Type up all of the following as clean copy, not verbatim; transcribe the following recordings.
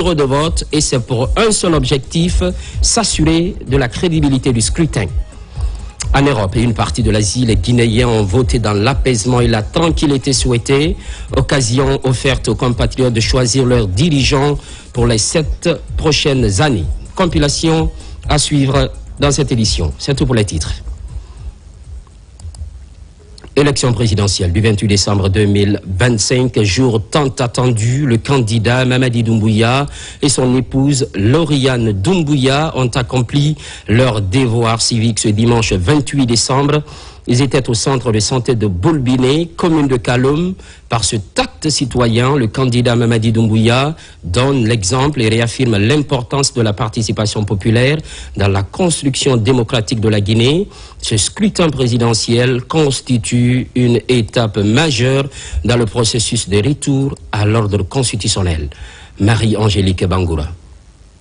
bureau de vote et c'est pour un seul objectif, s'assurer de la crédibilité du scrutin. En Europe et une partie de l'Asie, les Guinéens ont voté dans l'apaisement et la tranquillité souhaitée, occasion offerte aux compatriotes de choisir leurs dirigeants pour les 7 prochaines années. Compilation à suivre dans cette édition. C'est tout pour les titres. Élection présidentielle du 28 décembre 2025, jour tant attendu, le candidat Mamadi Doumbouya et son épouse Lauriane Doumbouya ont accompli leur devoir civique ce dimanche 28 décembre. Ils étaient au centre de santé de Boulbiné, commune de Kaloum. Par ce tact citoyen, le candidat Mamadi Doumbouya donne l'exemple et réaffirme l'importance de la participation populaire dans la construction démocratique de la Guinée. Ce scrutin présidentiel constitue une étape majeure dans le processus de retour à l'ordre constitutionnel. Marie-Angélique Bangoura.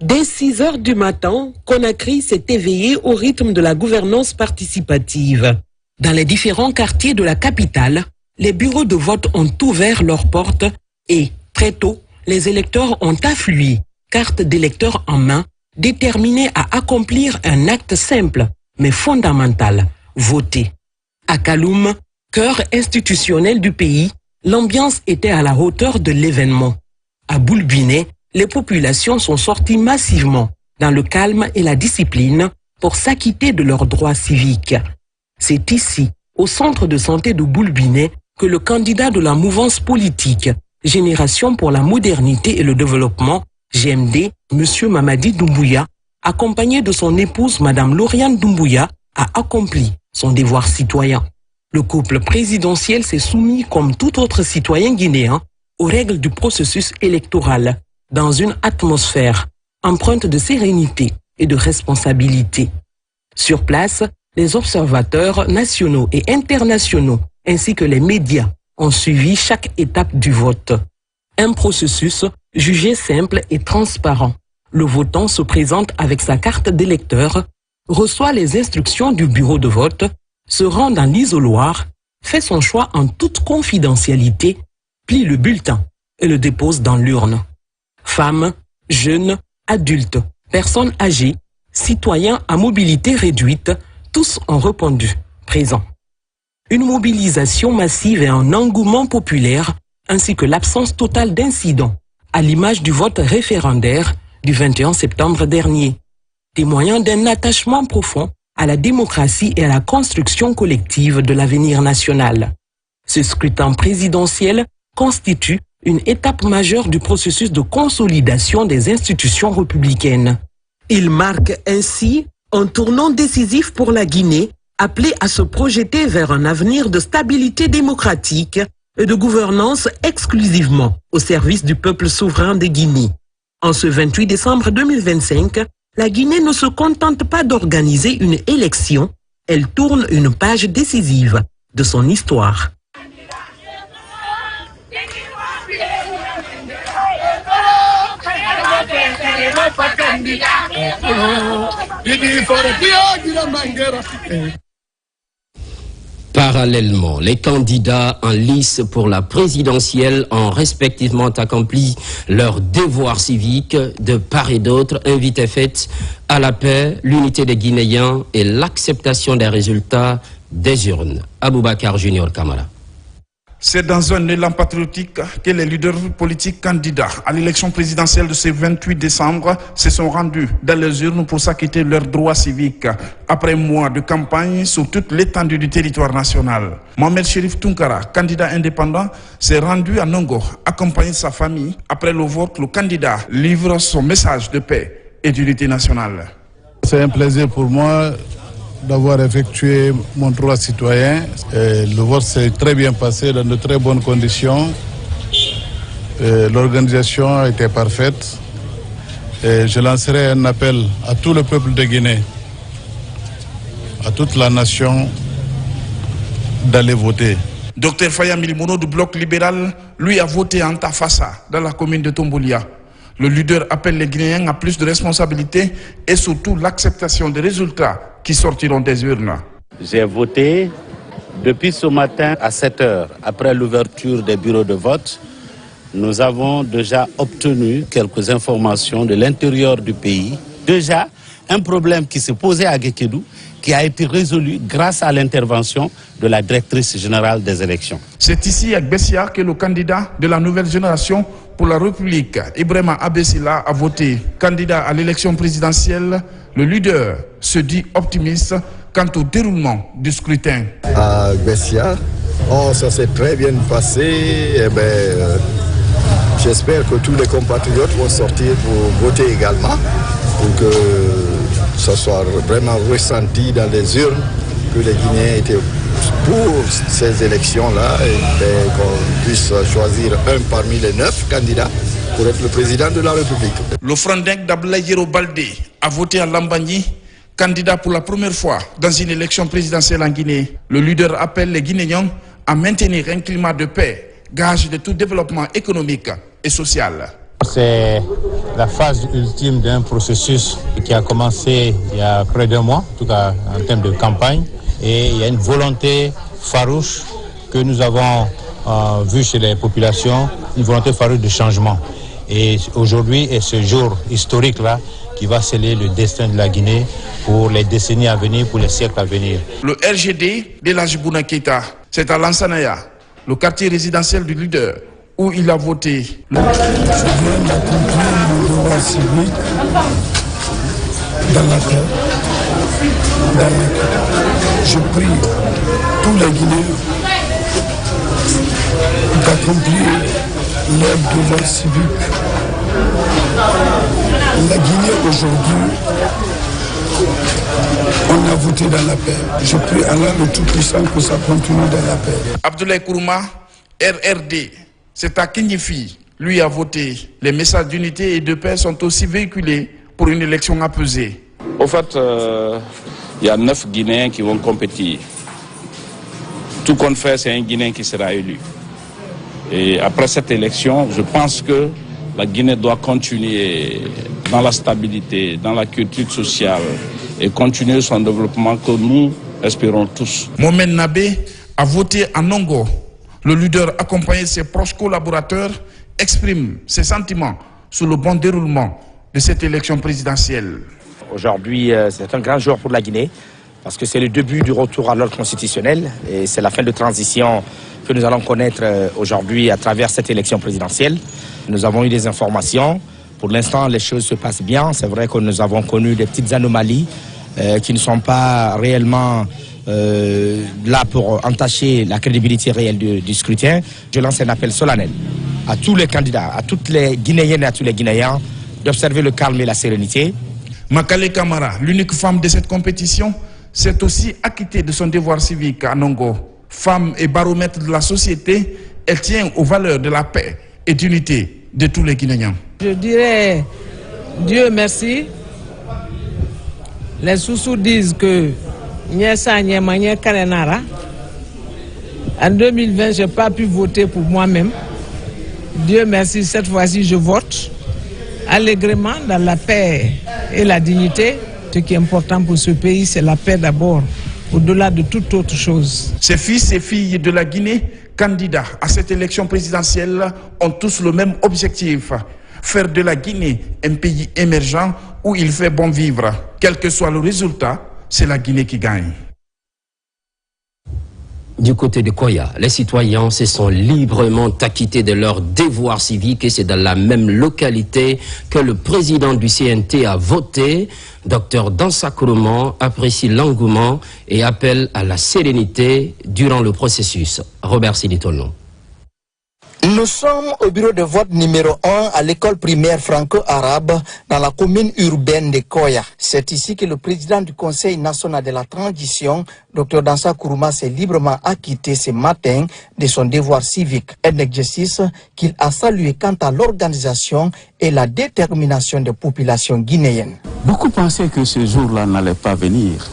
Dès 6 heures du matin, Conakry s'est éveillé au rythme de la gouvernance participative. Dans les différents quartiers de la capitale, les bureaux de vote ont ouvert leurs portes et, très tôt, les électeurs ont afflué, carte d'électeur en main, déterminés à accomplir un acte simple, mais fondamental, voter. À Kaloum, cœur institutionnel du pays, l'ambiance était à la hauteur de l'événement. À Boulbiné, les populations sont sorties massivement, dans le calme et la discipline, pour s'acquitter de leurs droits civiques. C'est ici, au centre de santé de Boulbiné, que le candidat de la mouvance politique, Génération pour la modernité et le développement, GMD, M. Mamadi Doumbouya, accompagné de son épouse Mme Lauriane Doumbouya, a accompli son devoir citoyen. Le couple présidentiel s'est soumis, comme tout autre citoyen guinéen, aux règles du processus électoral, dans une atmosphère empreinte de sérénité et de responsabilité. Sur place, les observateurs nationaux et internationaux, ainsi que les médias, ont suivi chaque étape du vote. Un processus jugé simple et transparent. Le votant se présente avec sa carte d'électeur, reçoit les instructions du bureau de vote, se rend dans l'isoloir, fait son choix en toute confidentialité, plie le bulletin et le dépose dans l'urne. Femmes, jeunes, adultes, personnes âgées, citoyens à mobilité réduite, tous ont répondu présent. Une mobilisation massive et un engouement populaire, ainsi que l'absence totale d'incidents, à l'image du vote référendaire du 21 septembre dernier, témoignant d'un attachement profond à la démocratie et à la construction collective de l'avenir national. Ce scrutin présidentiel constitue une étape majeure du processus de consolidation des institutions républicaines. Il marque ainsi un tournant décisif pour la Guinée, appelée à se projeter vers un avenir de stabilité démocratique et de gouvernance exclusivement au service du peuple souverain de Guinée. En ce 28 décembre 2025, la Guinée ne se contente pas d'organiser une élection, elle tourne une page décisive de son histoire. Parallèlement, les candidats en lice pour la présidentielle ont respectivement accompli leur devoir civique de part et d'autre, invité faite à la paix, l'unité des Guinéens et l'acceptation des résultats des urnes. Aboubakar Junior Kamara. C'est dans un élan patriotique que les leaders politiques candidats à l'élection présidentielle de ce 28 décembre se sont rendus dans les urnes pour s'acquitter leurs droits civiques. Après un mois de campagne sur toute l'étendue du territoire national, Mohamed Chérif Tounkara, candidat indépendant, s'est rendu à Nongo, accompagné de sa famille. Après le vote, le candidat livre son message de paix et d'unité nationale. C'est un plaisir pour moi d'avoir effectué mon droit citoyen. Le vote s'est très bien passé dans de très bonnes conditions. L'organisation était parfaite. Je lancerai un appel à tout le peuple de Guinée, à toute la nation, d'aller voter. Dr Faya Milimono du Bloc libéral, lui, a voté en Tafassa, dans la commune de Tomboulia. Le leader appelle les Guinéens à plus de responsabilités et surtout l'acceptation des résultats qui sortiront des urnes. J'ai voté depuis ce matin à 7 heures, après l'ouverture des bureaux de vote. nous avons déjà obtenu quelques informations de l'intérieur du pays. Déjà, un problème qui se posait à Guékédou, qui a été résolu grâce à l'intervention de la directrice générale des élections. C'est ici à Gbessia que le candidat de la nouvelle génération pour la République, Ibrahima Abessila, a voté. Candidat à l'élection présidentielle, le leader se dit optimiste quant au déroulement du scrutin. À Gbessia, ça s'est très bien passé. J'espère que tous les compatriotes vont sortir pour voter également, pour que ça soit vraiment ressenti dans les urnes, que les Guinéens étaient pour ces élections-là et qu'on puisse choisir un parmi les 9 candidats pour être le président de la République. Le Frondingue d'Abdoulaye Yero Baldé a voté à Lambagny, candidat pour la première fois dans une élection présidentielle en Guinée. Le leader appelle les Guinéens à maintenir un climat de paix, gage de tout développement économique et social. C'est la phase ultime d'un processus qui a commencé il y a près d'un mois, en tout cas en termes de campagne. Et il y a une volonté farouche que nous avons vue chez les populations, une volonté farouche de changement. Et aujourd'hui est ce jour historique-là qui va sceller le destin de la Guinée pour les décennies à venir, pour les siècles à venir. Le RGD de Lajbouna Keita, c'est à Lansanaya, le quartier résidentiel du leader, où il a voté. Je viens d'accomplir mon devoir civique dans la paix. Je prie tous les Guinéens d'accomplir leur devoir civique. La Guinée aujourd'hui, on a voté dans la paix. Je prie Allah le Tout-Puissant que ça continue dans la paix. Abdoulaye Kourouma, RRD, c'est à Kignifi, lui a voté. Les messages d'unité et de paix sont aussi véhiculés pour une élection apaisée. Au fait, il y a 9 Guinéens qui vont compétir. Tout compte fait, c'est un Guinéen qui sera élu. Et après cette élection, je pense que la Guinée doit continuer dans la stabilité, dans la culture sociale et continuer son développement que nous espérons tous. Mohamed Nabé a voté à Nongo. Le leader, accompagné de ses proches collaborateurs, exprime ses sentiments sur le bon déroulement de cette élection présidentielle. Aujourd'hui, c'est un grand jour pour la Guinée parce que c'est le début du retour à l'ordre constitutionnel et c'est la fin de transition que nous allons connaître aujourd'hui à travers cette élection présidentielle. Nous avons eu des informations. Pour l'instant, les choses se passent bien. C'est vrai que nous avons connu des petites anomalies qui ne sont pas réellement là pour entacher la crédibilité réelle du scrutin. Je lance un appel solennel à tous les candidats, à toutes les Guinéennes et à tous les Guinéens d'observer le calme et la sérénité. Makale Kamara, l'unique femme de cette compétition, s'est aussi acquittée de son devoir civique à Nongo. Femme et baromètre de la société, elle tient aux valeurs de la paix et d'unité de tous les Guinéens. Je dirais Dieu merci. Les Soussous disent que en 2020, je n'ai pas pu voter pour moi-même. Dieu merci, cette fois-ci, je vote allègrement dans la paix et la dignité. Ce qui est important pour ce pays, c'est la paix d'abord, au-delà de toute autre chose. Ces fils et filles de la Guinée, candidats à cette élection présidentielle, ont tous le même objectif: faire de la Guinée un pays émergent où il fait bon vivre. Quel que soit le résultat, c'est la Guinée qui gagne. Du côté de Koya, les citoyens se sont librement acquittés de leurs devoirs civiques et c'est dans la même localité que le président du CNT a voté. Dr Dansa Kourouma apprécie l'engouement et appelle à la sérénité durant le processus. Robert Siditono. Nous sommes au bureau de vote numéro 1 à l'école primaire franco-arabe dans la commune urbaine de Koya. C'est ici que le président du Conseil national de la transition, Dr Dansa Kourouma, s'est librement acquitté ce matin de son devoir civique. Un exercice qu'il a salué quant à l'organisation et la détermination des populations guinéennes. Beaucoup pensaient que ce jour-là n'allait pas venir,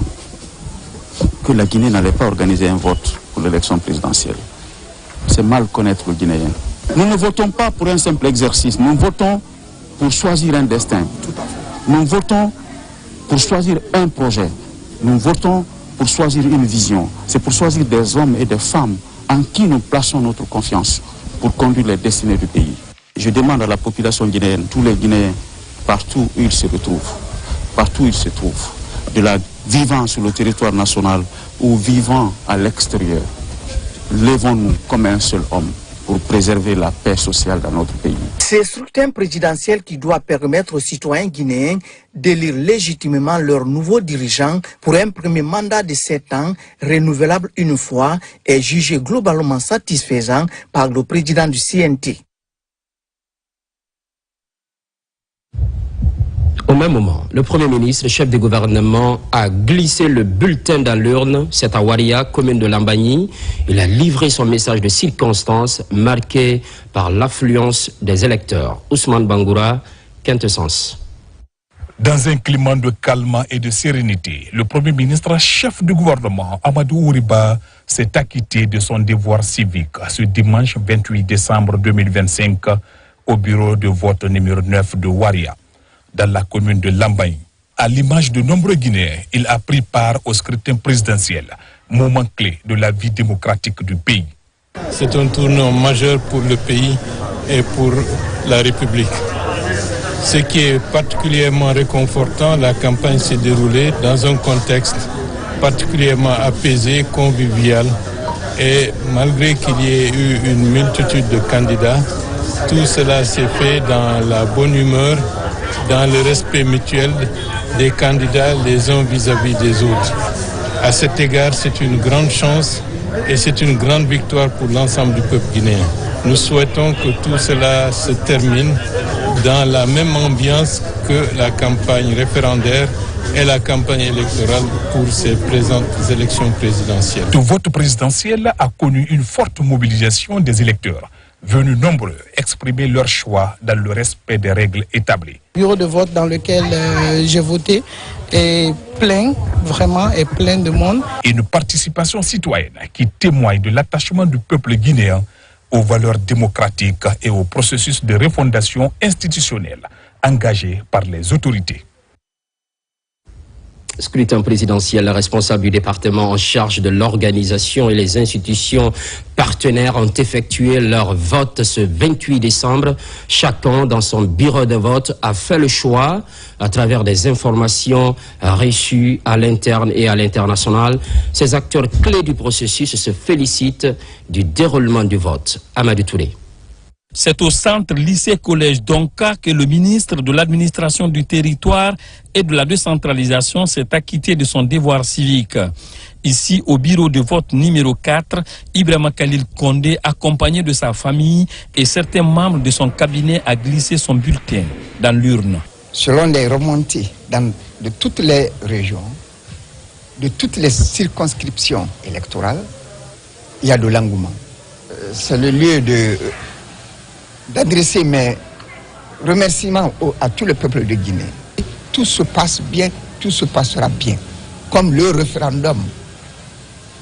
que la Guinée n'allait pas organiser un vote pour l'élection présidentielle. C'est mal connaître le Guinéen. Nous ne votons pas pour un simple exercice, nous votons pour choisir un destin. Nous votons pour choisir un projet. Nous votons pour choisir une vision. C'est pour choisir des hommes et des femmes en qui nous plaçons notre confiance pour conduire les destinées du pays. Je demande à la population guinéenne, tous les Guinéens, partout où ils se retrouvent, vivant sur le territoire national ou vivant à l'extérieur, levons-nous comme un seul homme pour préserver la paix sociale dans notre pays. C'est le scrutin présidentiel qui doit permettre aux citoyens guinéens d'élire légitimement leurs nouveaux dirigeants pour un premier mandat de 7 ans, renouvelable une fois, et jugé globalement satisfaisant par le président du CNT. Au même moment, le Premier ministre, chef du gouvernement, a glissé le bulletin dans l'urne. C'est à Waria, commune de Lambagny. Il a livré son message de circonstance marqué par l'affluence des électeurs. Ousmane Bangoura, Quintessence. Dans un climat de calme et de sérénité, le Premier ministre, chef du gouvernement, Amadou Ouriba, s'est acquitté de son devoir civique ce dimanche 28 décembre 2025 au bureau de vote numéro 9 de Waria, dans la commune de Lambagny. À l'image de nombreux Guinéens, il a pris part au scrutin présidentiel, moment clé de la vie démocratique du pays. C'est un tournant majeur pour le pays et pour la République. Ce qui est particulièrement réconfortant, la campagne s'est déroulée dans un contexte particulièrement apaisé, convivial, et malgré qu'il y ait eu une multitude de candidats, tout cela s'est fait dans la bonne humeur, dans le respect mutuel des candidats les uns vis-à-vis des autres. À cet égard, c'est une grande chance et c'est une grande victoire pour l'ensemble du peuple guinéen. Nous souhaitons que tout cela se termine dans la même ambiance que la campagne référendaire et la campagne électorale pour ces présentes élections présidentielles. Le vote présidentiel a connu une forte mobilisation des électeurs, venus nombreux exprimer leur choix dans le respect des règles établies. Le bureau de vote dans lequel j'ai voté est plein, vraiment, est plein de monde. Une participation citoyenne qui témoigne de l'attachement du peuple guinéen aux valeurs démocratiques et au processus de refondation institutionnelle engagé par les autorités. Scrutin présidentiel, responsable du département en charge de l'organisation et les institutions partenaires ont effectué leur vote ce 28 décembre. Chacun dans son bureau de vote a fait le choix à travers des informations reçues à l'interne et à l'international. Ces acteurs clés du processus se félicitent du déroulement du vote. Amadou Touré. C'est au centre lycée-collège d'Onka que le ministre de l'administration du territoire et de la décentralisation s'est acquitté de son devoir civique. Ici, au bureau de vote numéro 4, Ibrahima Khalil Condé, accompagné de sa famille et certains membres de son cabinet, a glissé son bulletin dans l'urne. Selon les remontées de toutes les régions, de toutes les circonscriptions électorales, il y a de l'engouement. C'est le lieu d'adresser mes remerciements à tout le peuple de Guinée. Tout se passe bien, tout se passera bien. Comme le référendum,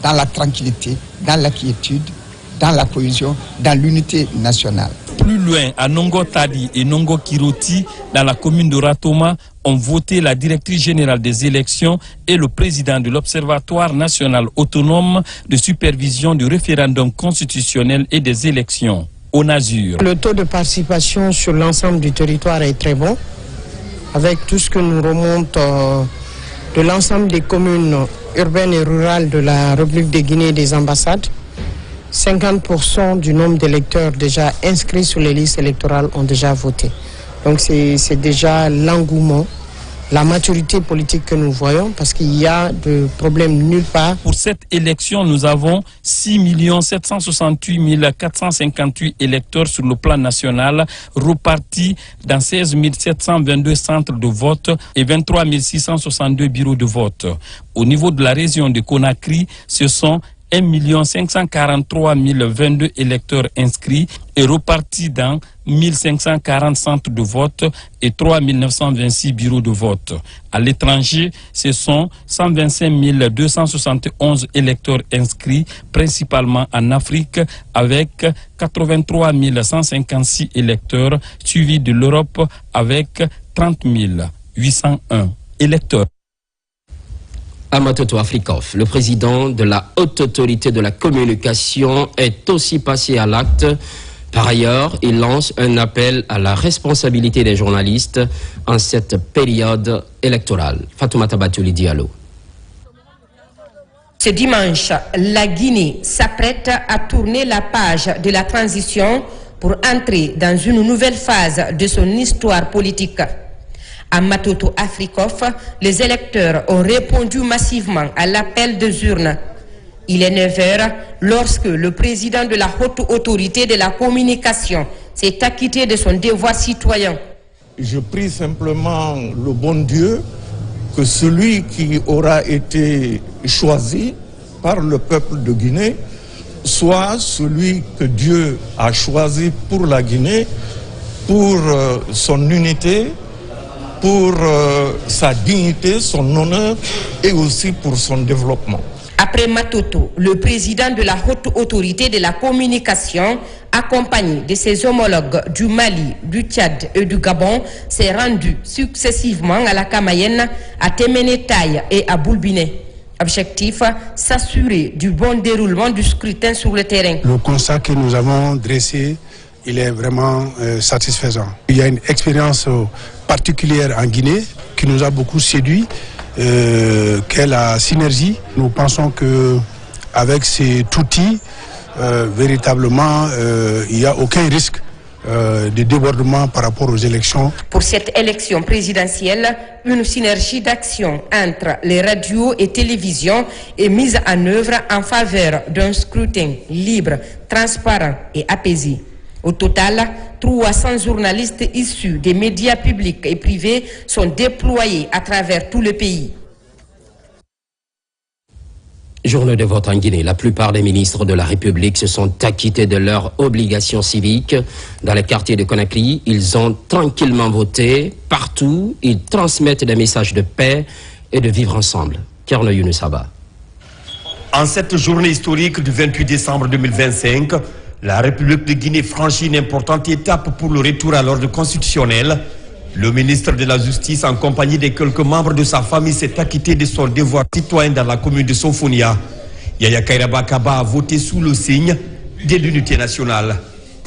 dans la tranquillité, dans la quiétude, dans la cohésion, dans l'unité nationale. Plus loin, à Nongo Tadi et Nongo Kiroti, dans la commune de Ratoma, ont voté la directrice générale des élections et le président de l'Observatoire national autonome de supervision du référendum constitutionnel et des élections. Le taux de participation sur l'ensemble du territoire est très bon, avec tout ce que nous remonte de l'ensemble des communes urbaines et rurales de la République de Guinée et des ambassades. 50% du nombre d'électeurs déjà inscrits sur les listes électorales ont déjà voté. Donc c'est déjà l'engouement, la maturité politique que nous voyons, parce qu'il y a de problèmes nulle part. Pour cette élection, nous avons 6 768 458 électeurs sur le plan national, repartis dans 16 722 centres de vote et 23 662 bureaux de vote. Au niveau de la région de Conakry, ce sont 1 543 022 électeurs inscrits et repartis dans 1540 centres de vote et 3 926 bureaux de vote. À l'étranger, ce sont 125 271 électeurs inscrits, principalement en Afrique, avec 83 156 électeurs, suivis de l'Europe avec 30 801 électeurs. Amatoto Afrikov, le président de la Haute Autorité de la Communication, est aussi passé à l'acte. Par ailleurs, il lance un appel à la responsabilité des journalistes en cette période électorale. Fatoumata Batouli Diallo. Ce dimanche, la Guinée s'apprête à tourner la page de la transition pour entrer dans une nouvelle phase de son histoire politique. À Matoto Afrikoff, les électeurs ont répondu massivement à l'appel des urnes. Il est 9h lorsque le président de la haute autorité de la communication s'est acquitté de son devoir citoyen. Je prie simplement le bon Dieu que celui qui aura été choisi par le peuple de Guinée soit celui que Dieu a choisi pour la Guinée, pour son unité, pour sa dignité, son honneur et aussi pour son développement. Après Matoto, le président de la haute autorité de la communication, accompagné de ses homologues du Mali, du Tchad et du Gabon, s'est rendu successivement à la Kamayenne, à Temenetaï et à Boulbiné. Objectif, s'assurer du bon déroulement du scrutin sur le terrain. Le constat que nous avons dressé, il est vraiment satisfaisant. Il y a une expérience particulière en Guinée qui nous a beaucoup séduit. Qu'est la synergie. Nous pensons que avec cet outil, véritablement, il n'y a aucun risque de débordement par rapport aux élections. Pour cette élection présidentielle, une synergie d'action entre les radios et télévisions est mise en œuvre en faveur d'un scrutin libre, transparent et apaisé. Au total, 300 journalistes issus des médias publics et privés sont déployés à travers tout le pays. Journée de vote en Guinée. La plupart des ministres de la République se sont acquittés de leurs obligations civiques. Dans les quartiers de Conakry, ils ont tranquillement voté. Partout, ils transmettent des messages de paix et de vivre ensemble. Kerno Younoussaba. En cette journée historique du 28 décembre 2025, la République de Guinée franchit une importante étape pour le retour à l'ordre constitutionnel. Le ministre de la Justice, en compagnie de quelques membres de sa famille, s'est acquitté de son devoir citoyen dans la commune de Sofonia. Yaya Kairaba Kaba a voté sous le signe de l'unité nationale.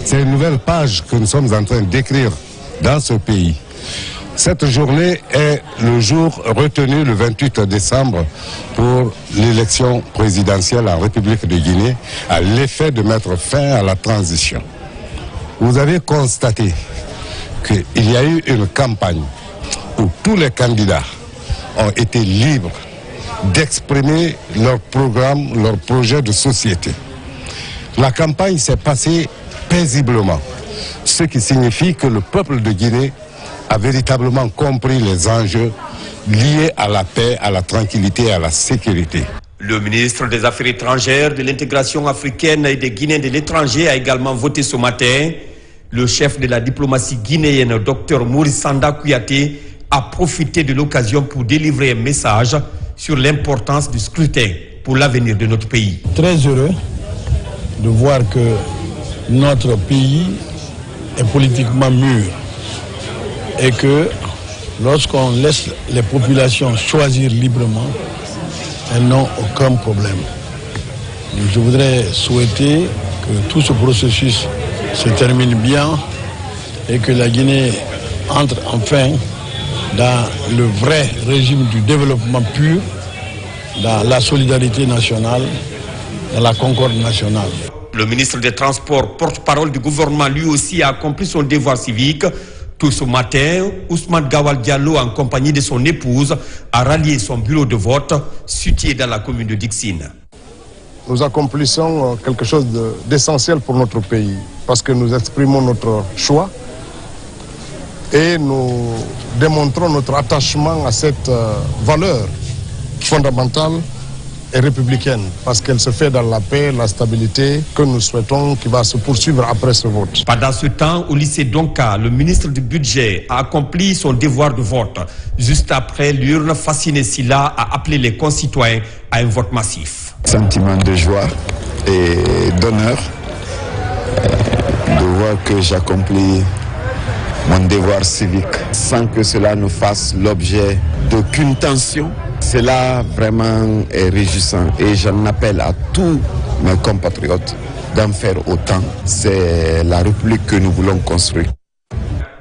C'est une nouvelle page que nous sommes en train d'écrire dans ce pays. Cette journée est le jour retenu le 28 décembre pour l'élection présidentielle en République de Guinée à l'effet de mettre fin à la transition. Vous avez constaté qu'il y a eu une campagne où tous les candidats ont été libres d'exprimer leur programme, leur projet de société. La campagne s'est passée paisiblement, ce qui signifie que le peuple de Guinée a véritablement compris les enjeux liés à la paix, à la tranquillité et à la sécurité. Le ministre des Affaires étrangères, de l'intégration africaine et des Guinéens de l'étranger a également voté ce matin. Le chef de la diplomatie guinéenne, Dr Maurice Sanda Kouyaté, a profité de l'occasion pour délivrer un message sur l'importance du scrutin pour l'avenir de notre pays. Très heureux de voir que notre pays est politiquement mûr et que lorsqu'on laisse les populations choisir librement, elles n'ont aucun problème. Je voudrais souhaiter que tout ce processus se termine bien et que la Guinée entre enfin dans le vrai régime du développement pur, dans la solidarité nationale, dans la concorde nationale. Le ministre des Transports, porte-parole du gouvernement, lui aussi a accompli son devoir civique. Tout ce matin, Ousmane Gawal Diallo, en compagnie de son épouse, a rallié son bureau de vote situé dans la commune de Dixine. Nous accomplissons quelque chose d'essentiel pour notre pays, parce que nous exprimons notre choix et nous démontrons notre attachement à cette valeur fondamentale et républicaine, parce qu'elle se fait dans la paix, la stabilité que nous souhaitons qui va se poursuivre après ce vote. Pendant ce temps, au lycée Donka, le ministre du Budget a accompli son devoir de vote. Juste après, l'urne Fassine Silla a appelé les concitoyens à un vote massif. Sentiment de joie et d'honneur de voir que j'accomplis mon devoir civique sans que cela ne fasse l'objet d'aucune tension. Cela vraiment est réjouissant et j'en appelle à tous mes compatriotes d'en faire autant. C'est la République que nous voulons construire.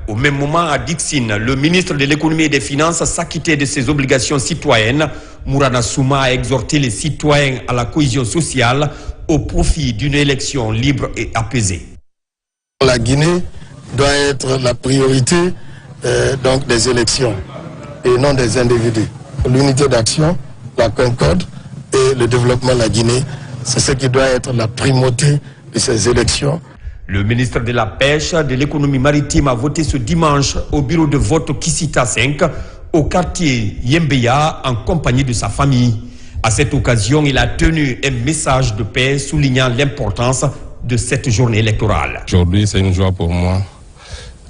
Au même moment, à Dixine, le ministre de l'économie et des finances s'acquittait de ses obligations citoyennes. Mourana Souma a exhorté les citoyens à la cohésion sociale au profit d'une élection libre et apaisée. La Guinée doit être la priorité donc des élections et non des individus. L'unité d'action, la concorde et le développement de la Guinée, c'est ce qui doit être la primauté de ces élections. Le ministre de la Pêche, de l'économie maritime a voté ce dimanche au bureau de vote Kisita 5 au quartier Yembeya en compagnie de sa famille. À cette occasion, il a tenu un message de paix soulignant l'importance de cette journée électorale. Aujourd'hui, c'est une joie pour moi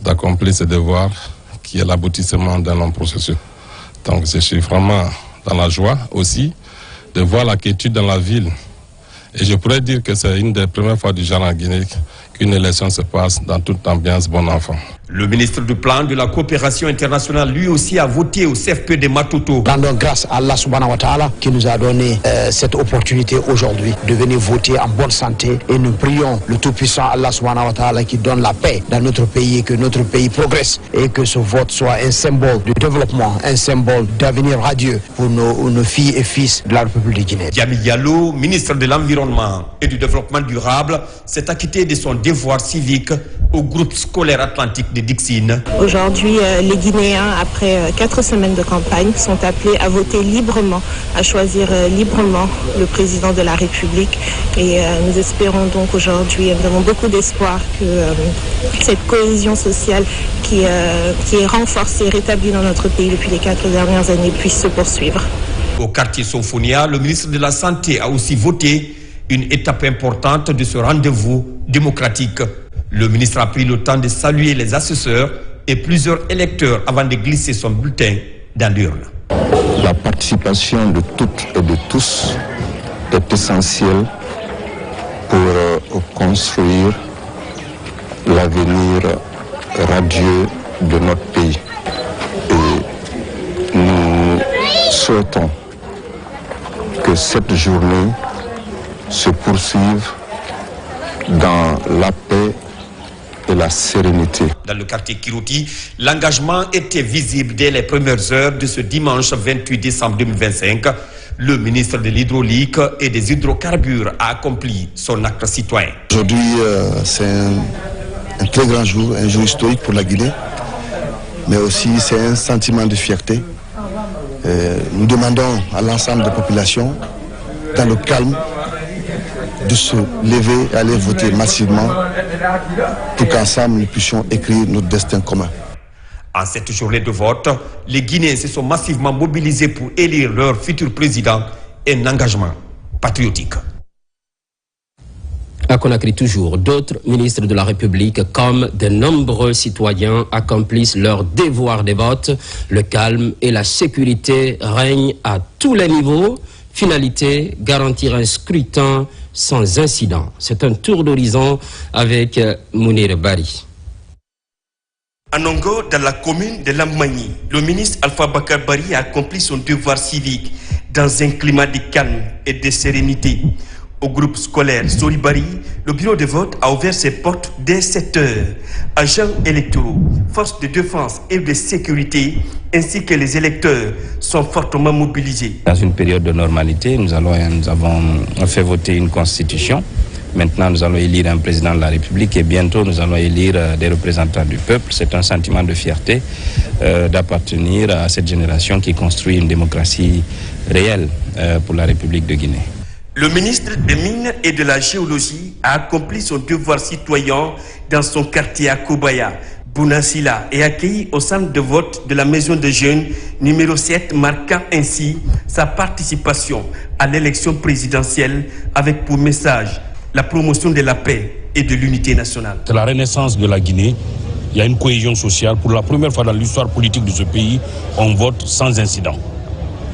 d'accomplir ce devoir qui est l'aboutissement d'un long processus. Donc je suis vraiment dans la joie aussi de voir la quiétude dans la ville. Et je pourrais dire que c'est une des premières fois du genre en Guinée qu'une élection se passe dans toute ambiance bon enfant. Le ministre du Plan de la coopération internationale, lui aussi, a voté au CFP de Matoto. Rendons grâce à Allah subhanahu wa ta'ala qui nous a donné cette opportunité aujourd'hui de venir voter en bonne santé. Et nous prions le Tout-Puissant Allah subhanahu wa ta'ala qui donne la paix dans notre pays, que notre pays progresse et que ce vote soit un symbole de développement, un symbole d'avenir radieux pour nos filles et fils de la République de Guinée. Diami Diallo, ministre de l'Environnement et du Développement durable, s'est acquitté de son devoir civique au groupe scolaire atlantique de Dixine. Aujourd'hui, les Guinéens, après 4 semaines de campagne, sont appelés à voter librement, à choisir librement le président de la République. Et nous espérons donc aujourd'hui, nous avons beaucoup d'espoir que cette cohésion sociale qui est renforcée, rétablie dans notre pays depuis les 4 dernières années, puisse se poursuivre. Au quartier Somphonia, le ministre de la Santé a aussi voté une étape importante de ce rendez-vous démocratique. Le ministre a pris le temps de saluer les assesseurs et plusieurs électeurs avant de glisser son bulletin dans l'urne. La participation de toutes et de tous est essentielle pour construire l'avenir radieux de notre pays. Et nous souhaitons que cette journée se poursuive dans la paix et la sérénité. Dans le quartier Kirouti, l'engagement était visible dès les premières heures de ce dimanche 28 décembre 2025. Le ministre de l'Hydraulique et des Hydrocarbures a accompli son acte citoyen. Aujourd'hui, c'est un très grand jour, un jour historique pour la Guinée, mais aussi c'est un sentiment de fierté. Nous demandons à l'ensemble des populations, dans le calme, de se lever et aller voter massivement pour qu'ensemble nous puissions écrire notre destin commun. En cette journée de vote, les Guinéens se sont massivement mobilisés pour élire leur futur président, un engagement patriotique. À Conakry toujours, d'autres ministres de la République comme de nombreux citoyens accomplissent leur devoir de vote. Le calme et la sécurité règnent à tous les niveaux. Finalité, garantir un scrutin sans incident. C'est un tour d'horizon avec Mounir Bari. À Nongo, dans la commune de Lamagny, le ministre Alpha Bakar Bari a accompli son devoir civique dans un climat de calme et de sérénité. Au groupe scolaire Soribari, le bureau de vote a ouvert ses portes dès 7 heures. Agents électoraux, forces de défense et de sécurité, ainsi que les électeurs sont fortement mobilisés. Dans une période de normalité, nous avons fait voter une constitution. Maintenant, nous allons élire un président de la République et bientôt, nous allons élire des représentants du peuple. C'est un sentiment de fierté d'appartenir à cette génération qui construit une démocratie réelle pour la République de Guinée. Le ministre des Mines et de la Géologie a accompli son devoir citoyen dans son quartier à Kobaya. Bounasila est accueilli au centre de vote de la maison de jeunes numéro 7, marquant ainsi sa participation à l'élection présidentielle avec pour message la promotion de la paix et de l'unité nationale. C'est la renaissance de la Guinée. Il y a une cohésion sociale. Pour la première fois dans l'histoire politique de ce pays, on vote sans incident.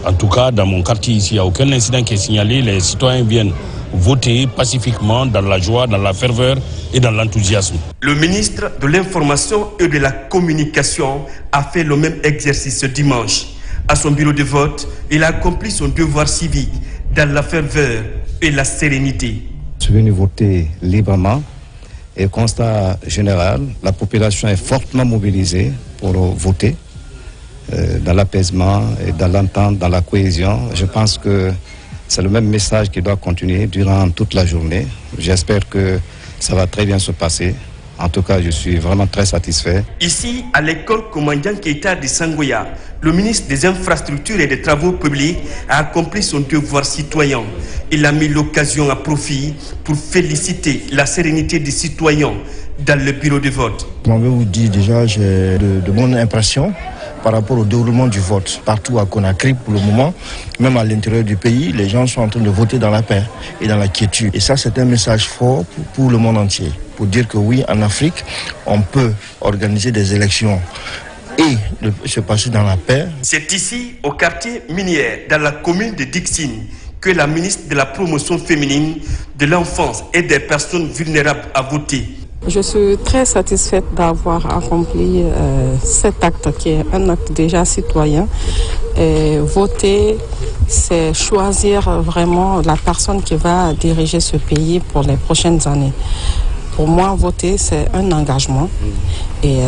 En tout cas, dans mon quartier ici, il n'y a aucun incident qui est signalé. Les citoyens viennent voter pacifiquement, dans la joie, dans la ferveur et dans l'enthousiasme. Le ministre de l'Information et de la Communication a fait le même exercice ce dimanche. À son bureau de vote, il a accompli son devoir civique dans la ferveur et la sérénité. Je suis venu voter librement et constat général, la population est fortement mobilisée pour voter dans l'apaisement et dans l'entente, dans la cohésion. Je pense que c'est le même message qui doit continuer durant toute la journée. J'espère que ça va très bien se passer. En tout cas, je suis vraiment très satisfait. Ici, à l'école commandant Keïta de Sangoya, le ministre des Infrastructures et des Travaux publics a accompli son devoir citoyen. Il a mis l'occasion à profit pour féliciter la sérénité des citoyens dans le bureau de vote. Je vais vous dire déjà, j'ai de bonnes impressions par rapport au déroulement du vote. Partout à Conakry, pour le moment, même à l'intérieur du pays, les gens sont en train de voter dans la paix et dans la quiétude. Et ça, c'est un message fort pour le monde entier. Pour dire que oui, en Afrique, on peut organiser des élections et se passer dans la paix. C'est ici, au quartier minier, dans la commune de Dixine, que la ministre de la Promotion féminine, de l'enfance et des personnes vulnérables a voté. Je suis très satisfaite d'avoir accompli cet acte qui est un acte déjà citoyen. Et voter, c'est choisir vraiment la personne qui va diriger ce pays pour les prochaines années. Pour moi, voter, c'est un engagement. Et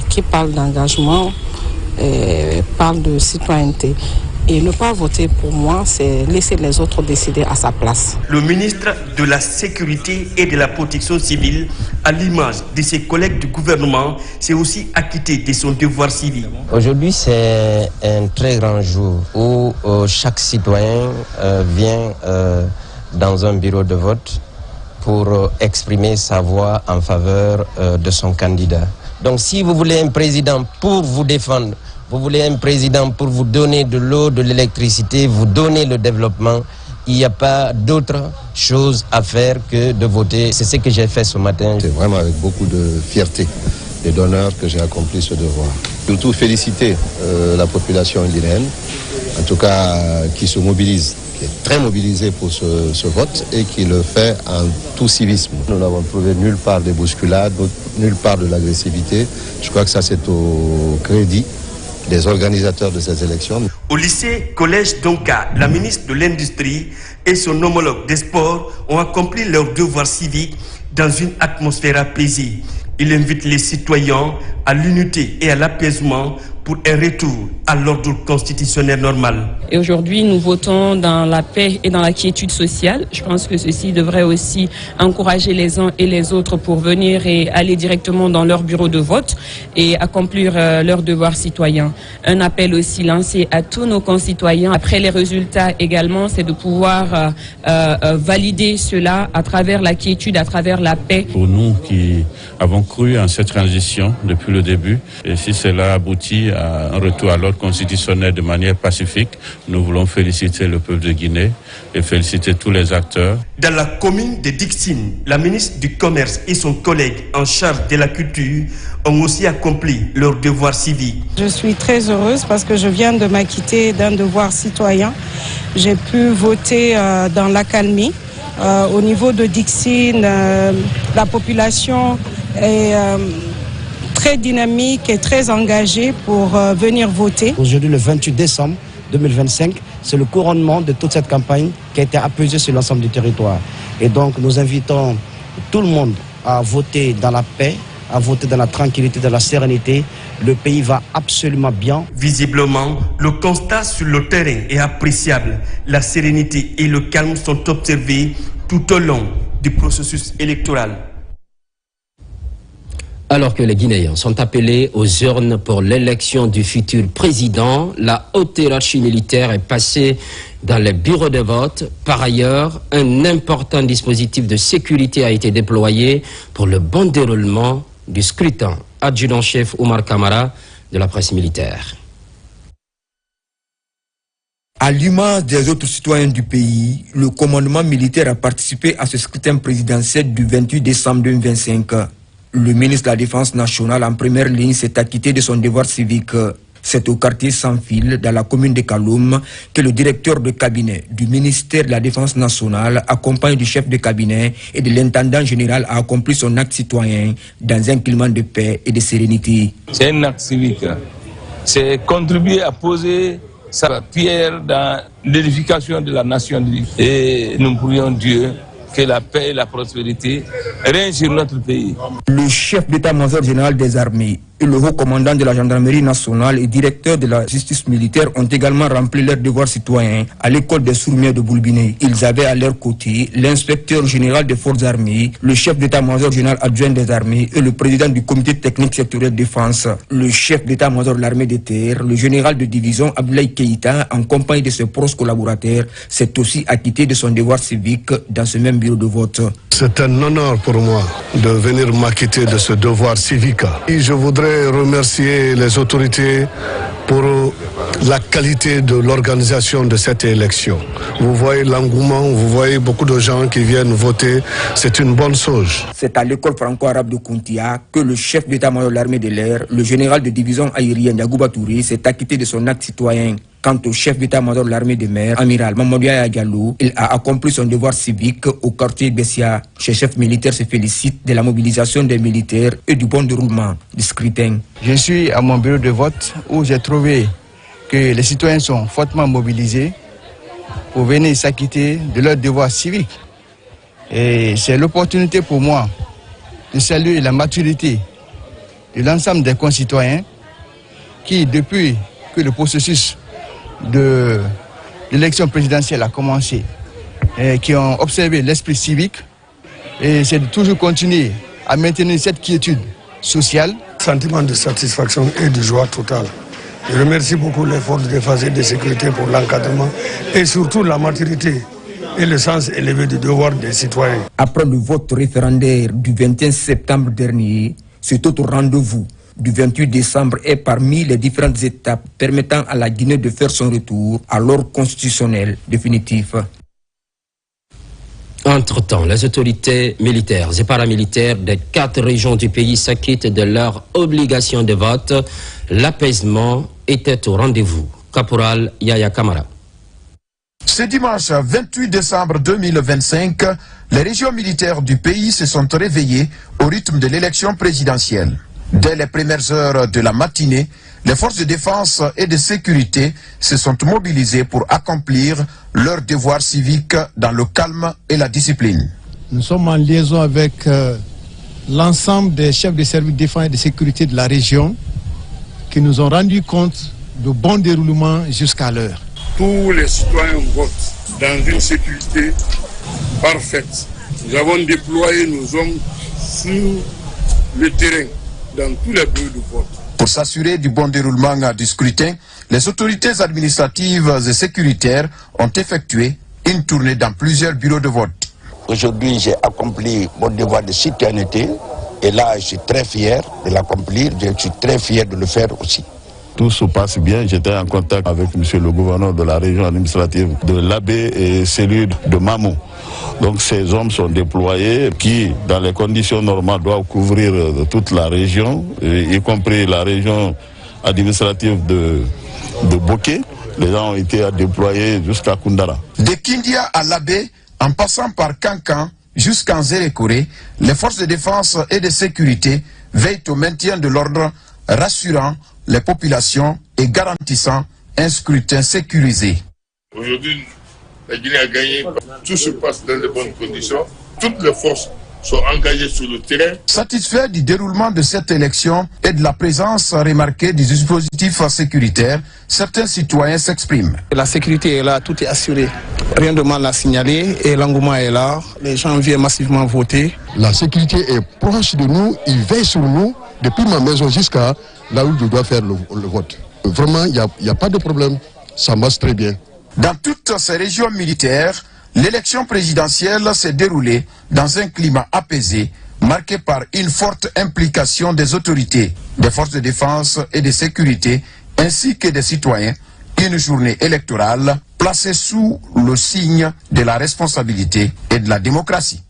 qui parle d'engagement parle de citoyenneté. Et ne pas voter, pour moi, c'est laisser les autres décider à sa place. Le ministre de la Sécurité et de la Protection civile, à l'image de ses collègues du gouvernement, s'est aussi acquitté de son devoir civique. Aujourd'hui, c'est un très grand jour où chaque citoyen vient dans un bureau de vote pour exprimer sa voix en faveur de son candidat. Donc si vous voulez un président pour vous défendre, vous voulez un président pour vous donner de l'eau, de l'électricité, vous donner le développement, il n'y a pas d'autre chose à faire que de voter. C'est ce que j'ai fait ce matin. C'est vraiment avec beaucoup de fierté et d'honneur que j'ai accompli ce devoir. Surtout féliciter la population guinéenne, en tout cas qui se mobilise, qui est très mobilisée pour ce vote et qui le fait en tout civisme. Nous n'avons trouvé nulle part des bousculades, nulle part de l'agressivité. Je crois que ça c'est au crédit des organisateurs de ces élections. Au lycée Collège Donka, la ministre de l'Industrie et son homologue des Sports ont accompli leur devoir civique dans une atmosphère apaisée. Il invite les citoyens à l'unité et à l'apaisement pour un retour à l'ordre constitutionnel normal. Et aujourd'hui, nous votons dans la paix et dans la quiétude sociale. Je pense que ceci devrait aussi encourager les uns et les autres pour venir et aller directement dans leur bureau de vote et accomplir leurs devoirs citoyens. Un appel aussi lancé à tous nos concitoyens. Après les résultats également, c'est de pouvoir valider cela à travers la quiétude, à travers la paix. Pour nous qui avons cru en cette transition depuis le début, et si cela aboutit à un retour à l'ordre constitutionnel de manière pacifique, nous voulons féliciter le peuple de Guinée et féliciter tous les acteurs. Dans la commune de Dixine, la ministre du Commerce et son collègue en charge de la culture ont aussi accompli leur devoir civique. Je suis très heureuse parce que je viens de m'acquitter d'un devoir citoyen. J'ai pu voter dans l'accalmie. Au niveau de Dixine, la population est très dynamique et très engagée pour venir voter. Aujourd'hui, le 28 décembre 2025, c'est le couronnement de toute cette campagne qui a été apaisée sur l'ensemble du territoire. Et donc, nous invitons tout le monde à voter dans la paix, à voter dans la tranquillité, dans la sérénité. Le pays va absolument bien. Visiblement, le constat sur le terrain est appréciable. La sérénité et le calme sont observés tout au long du processus électoral. Alors que les Guinéens sont appelés aux urnes pour l'élection du futur président, la haute hiérarchie militaire est passée dans les bureaux de vote. Par ailleurs, un important dispositif de sécurité a été déployé pour le bon déroulement du scrutin. Adjudant-chef Omar Kamara de la presse militaire. À l'image des autres citoyens du pays, le commandement militaire a participé à ce scrutin présidentiel du 28 décembre 2025. Le ministre de la Défense nationale en première ligne s'est acquitté de son devoir civique. C'est au quartier Sans Fil, dans la commune de Kaloum, que le directeur de cabinet du ministère de la Défense nationale, accompagné du chef de cabinet et de l'intendant général, a accompli son acte citoyen dans un climat de paix et de sérénité. C'est un acte civique. C'est contribuer à poser sa pierre dans l'édification de la nation. Et nous prions Dieu que la paix et la prospérité règnent sur notre pays. Le chef d'état-major général des armées et le haut commandant de la gendarmerie nationale et directeur de la justice militaire ont également rempli leurs devoirs citoyens à l'école des sourmiers de Boulbiné. Ils avaient à leur côté l'inspecteur général des forces armées, le chef d'état-major général adjoint des armées et le président du comité technique sectoriel défense. Le chef d'état-major de l'armée de terre, le général de division Abdoulaye Keïta, en compagnie de ses proches collaborateurs, s'est aussi acquitté de son devoir civique dans ce même bureau de vote. C'est un honneur pour moi de venir m'acquitter de ce devoir civique. Et je voudrais remercier les autorités pour la qualité de l'organisation de cette élection. Vous voyez l'engouement, vous voyez beaucoup de gens qui viennent voter, c'est une bonne chose. C'est à l'école franco-arabe de Kountia que le chef d'état-major de l'armée de l'air, le général de division aérienne Yagouba Touré, s'est acquitté de son acte citoyen. Quant au chef d'état-major de l'armée de mer, amiral Mamadou Yaya Diallo, il a accompli son devoir civique au quartier Bessia. Ce chef militaire se félicite de la mobilisation des militaires et du bon déroulement du scrutin. Je suis à mon bureau de vote où j'ai trouvé que les citoyens sont fortement mobilisés pour venir s'acquitter de leur devoir civique. Et c'est l'opportunité pour moi de saluer la maturité de l'ensemble des concitoyens qui, depuis que le processus de l'élection présidentielle a commencé, et qui ont observé l'esprit civique, et c'est de toujours continuer à maintenir cette quiétude sociale. Sentiment de satisfaction et de joie totale. Je remercie beaucoup les forces de défense et de sécurité pour l'encadrement et surtout la maturité et le sens élevé du devoir des citoyens. Après le vote référendaire du 21 septembre dernier, cet autre rendez-vous du 28 décembre est parmi les différentes étapes permettant à la Guinée de faire son retour à l'ordre constitutionnel définitif. Entre-temps, les autorités militaires et paramilitaires des 4 régions du pays s'acquittent de leur obligation de vote. L'apaisement était au rendez-vous. Caporal Yaya Kamara. Ce dimanche 28 décembre 2025, les régions militaires du pays se sont réveillées au rythme de l'élection présidentielle. Dès les premières heures de la matinée, les forces de défense et de sécurité se sont mobilisées pour accomplir leur devoir civique dans le calme et la discipline. Nous sommes en liaison avec l'ensemble des chefs de services de défense et de sécurité de la région qui nous ont rendu compte du bon déroulement jusqu'à l'heure. Tous les citoyens votent dans une sécurité parfaite. Nous avons déployé nos hommes sur le terrain dans tous les bureaux de vote. Pour s'assurer du bon déroulement du scrutin, les autorités administratives et sécuritaires ont effectué une tournée dans plusieurs bureaux de vote. Aujourd'hui, j'ai accompli mon devoir de citoyenneté et là, je suis très fier de l'accomplir, je suis très fier de le faire aussi. Tout se passe bien. J'étais en contact avec monsieur le gouverneur de la région administrative de l'Abbé et celui de Mamou. Donc ces hommes sont déployés qui, dans les conditions normales, doivent couvrir toute la région, y compris la région administrative de Boké. Les gens ont été déployés jusqu'à Koundara. De Kindia à l'Abbé, en passant par Kankan jusqu'en Zérékoré, les forces de défense et de sécurité veillent au maintien de l'ordre, rassurant les populations et garantissant un scrutin sécurisé. Aujourd'hui, la Guinée a gagné. Tout se passe dans de bonnes conditions. Toutes les forces sont engagées sur le terrain. Satisfait du déroulement de cette élection et de la présence remarquée du dispositif sécuritaire, certains citoyens s'expriment. La sécurité est là, tout est assuré. Rien de mal à signaler et l'engouement est là. Les gens viennent massivement voter. La sécurité est proche de nous, ils veillent sur nous depuis ma maison jusqu'à là où je dois faire le vote. Vraiment, il n'y a pas de problème, ça marche très bien. Dans toutes ces régions militaires, l'élection présidentielle s'est déroulée dans un climat apaisé, marqué par une forte implication des autorités, des forces de défense et de sécurité, ainsi que des citoyens. Une journée électorale placée sous le signe de la responsabilité et de la démocratie.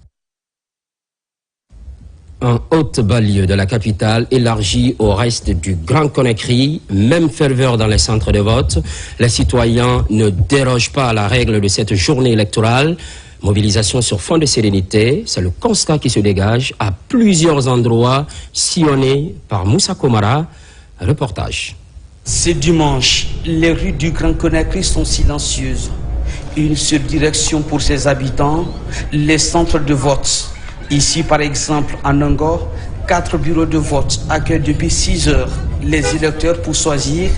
En haute banlieue de la capitale, élargie au reste du Grand Conakry, même ferveur dans les centres de vote. Les citoyens ne dérogent pas à la règle de cette journée électorale. Mobilisation sur fond de sérénité, c'est le constat qui se dégage à plusieurs endroits, sillonnés par Moussa Komara. Reportage. Ce dimanche, les rues du Grand Conakry sont silencieuses. Une seule direction pour ses habitants, les centres de vote. Ici, par exemple, à Nangor, 4 bureaux de vote accueillent depuis 6 heures les électeurs pour choisir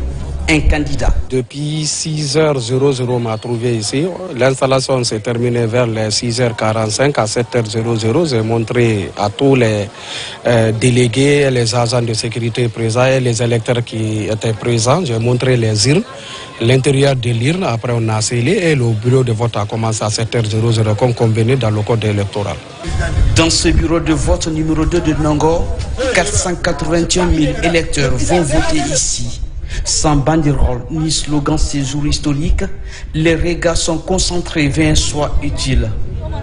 un candidat. Depuis 6h00, on m'a trouvé ici. L'installation s'est terminée vers les 6h45 à 7h00. J'ai montré à tous les délégués, les agents de sécurité présents et les électeurs qui étaient présents. J'ai montré les urnes, l'intérieur de l'urne. Après, on a scellé et le bureau de vote a commencé à 7h00 comme convenu dans le code électoral. Dans ce bureau de vote numéro 2 de Nangor, 481 000 électeurs vont voter ici. Sans banderole ni slogan ces jours historiques, les regards sont concentrés vers un soir utile.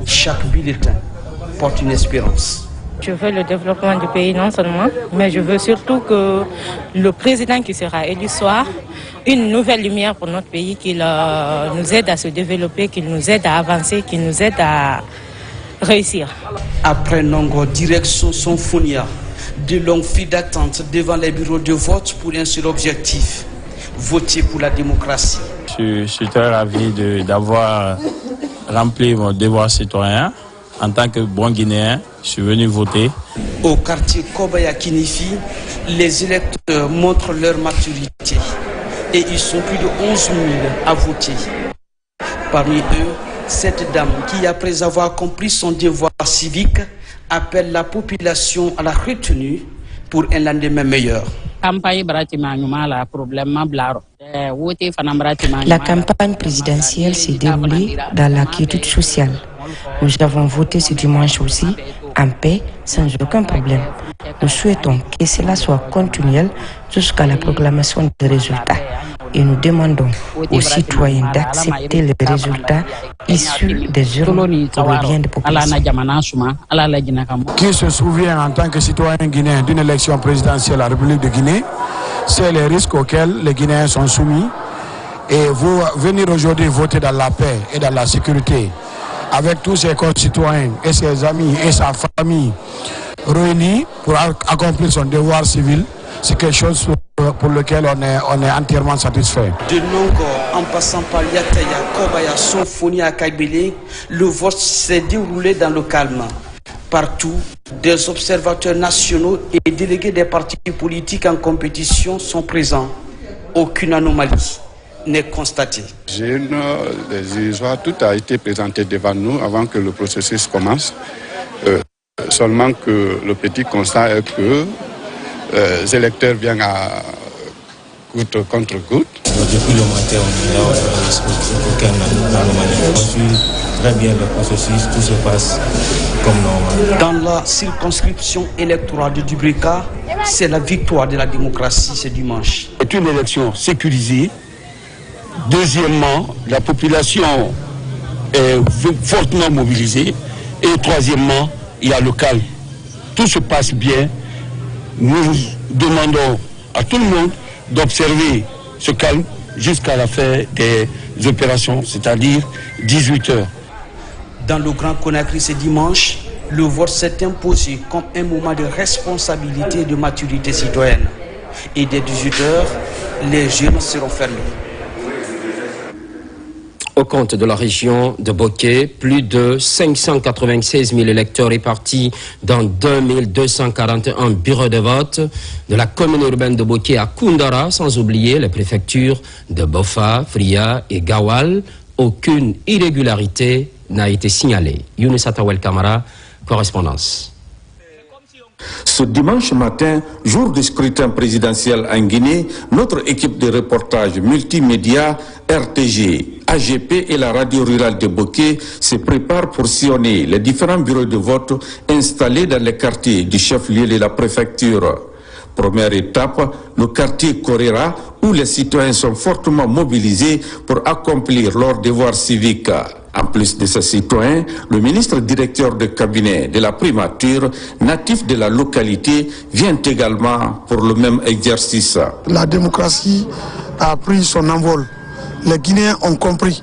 Chaque bulletin porte une espérance. Je veux le développement du pays non seulement, mais je veux surtout que le président qui sera élu soit une nouvelle lumière pour notre pays, qu'il nous aide à se développer, qu'il nous aide à avancer, qu'il nous aide à réussir. Après Nangor, direction Sonfonia. De longues files d'attente devant les bureaux de vote pour un seul objectif, voter pour la démocratie. Je suis très ravi d'avoir rempli mon devoir citoyen. En tant que bon Guinéen, je suis venu voter. Au quartier Kobaya Kinifi, les électeurs montrent leur maturité et ils sont plus de 11 000 à voter. Parmi eux, cette dame qui, après avoir accompli son devoir civique, appelle la population à la retenue pour un lendemain meilleur. La campagne présidentielle s'est déroulée dans la quiétude sociale. Nous avons voté ce dimanche aussi en paix, sans aucun problème. Nous souhaitons que cela soit continuel jusqu'à la proclamation des résultats. Et nous demandons aux citoyens d'accepter les résultats issus des urnes pour le bien des populations. Qui se souvient en tant que citoyen guinéen d'une élection présidentielle à la République de Guinée, c'est les risques auxquels les Guinéens sont soumis. Et vous venir aujourd'hui voter dans la paix et dans la sécurité, avec tous ses concitoyens et ses amis et sa famille réunis pour accomplir son devoir civil, c'est quelque chose pour lequel on est entièrement satisfait. De Nangor, en passant par Yataya, Kobaya, Sonfonia, Kaybele, le vote s'est déroulé dans le calme. Partout, des observateurs nationaux et délégués des partis politiques en compétition sont présents. Aucune anomalie n'est constatée. Tout a été présenté devant nous avant que le processus commence. Seulement que le petit constat est que les électeurs viennent à goutte contre goutte. Depuis le matin, on est là, aucun anomalie. On suit très bien le processus, tout se passe comme normal. Dans la circonscription électorale de Dubrika, c'est la victoire de la démocratie ce dimanche. C'est une élection sécurisée. Deuxièmement, la population est fortement mobilisée. Et troisièmement, il y a le calme. Tout se passe bien. Nous demandons à tout le monde d'observer ce calme jusqu'à la fin des opérations, c'est-à-dire 18 heures. Dans le Grand Conakry ce dimanche, le vote s'est imposé comme un moment de responsabilité et de maturité citoyenne. Et dès 18 heures, les jeunes seront fermés. Au compte de la région de Boké, plus de 596 000 électeurs répartis dans 2241 bureaux de vote de la commune urbaine de Boké à Koundara, sans oublier les préfectures de Bofa, Fria et Gawal. Aucune irrégularité n'a été signalée. Younes Atawel Kamara, correspondance. Ce dimanche matin, jour du scrutin présidentiel en Guinée, notre équipe de reportage multimédia, RTG, AGP et la radio rurale de Boké se prépare pour sillonner les différents bureaux de vote installés dans les quartiers du chef-lieu de la préfecture. Première étape, le quartier Korera, où les citoyens sont fortement mobilisés pour accomplir leur devoir civique. En plus de ces citoyens, le ministre directeur de cabinet de la primature, natif de la localité, vient également pour le même exercice. La démocratie a pris son envol. Les Guinéens ont compris.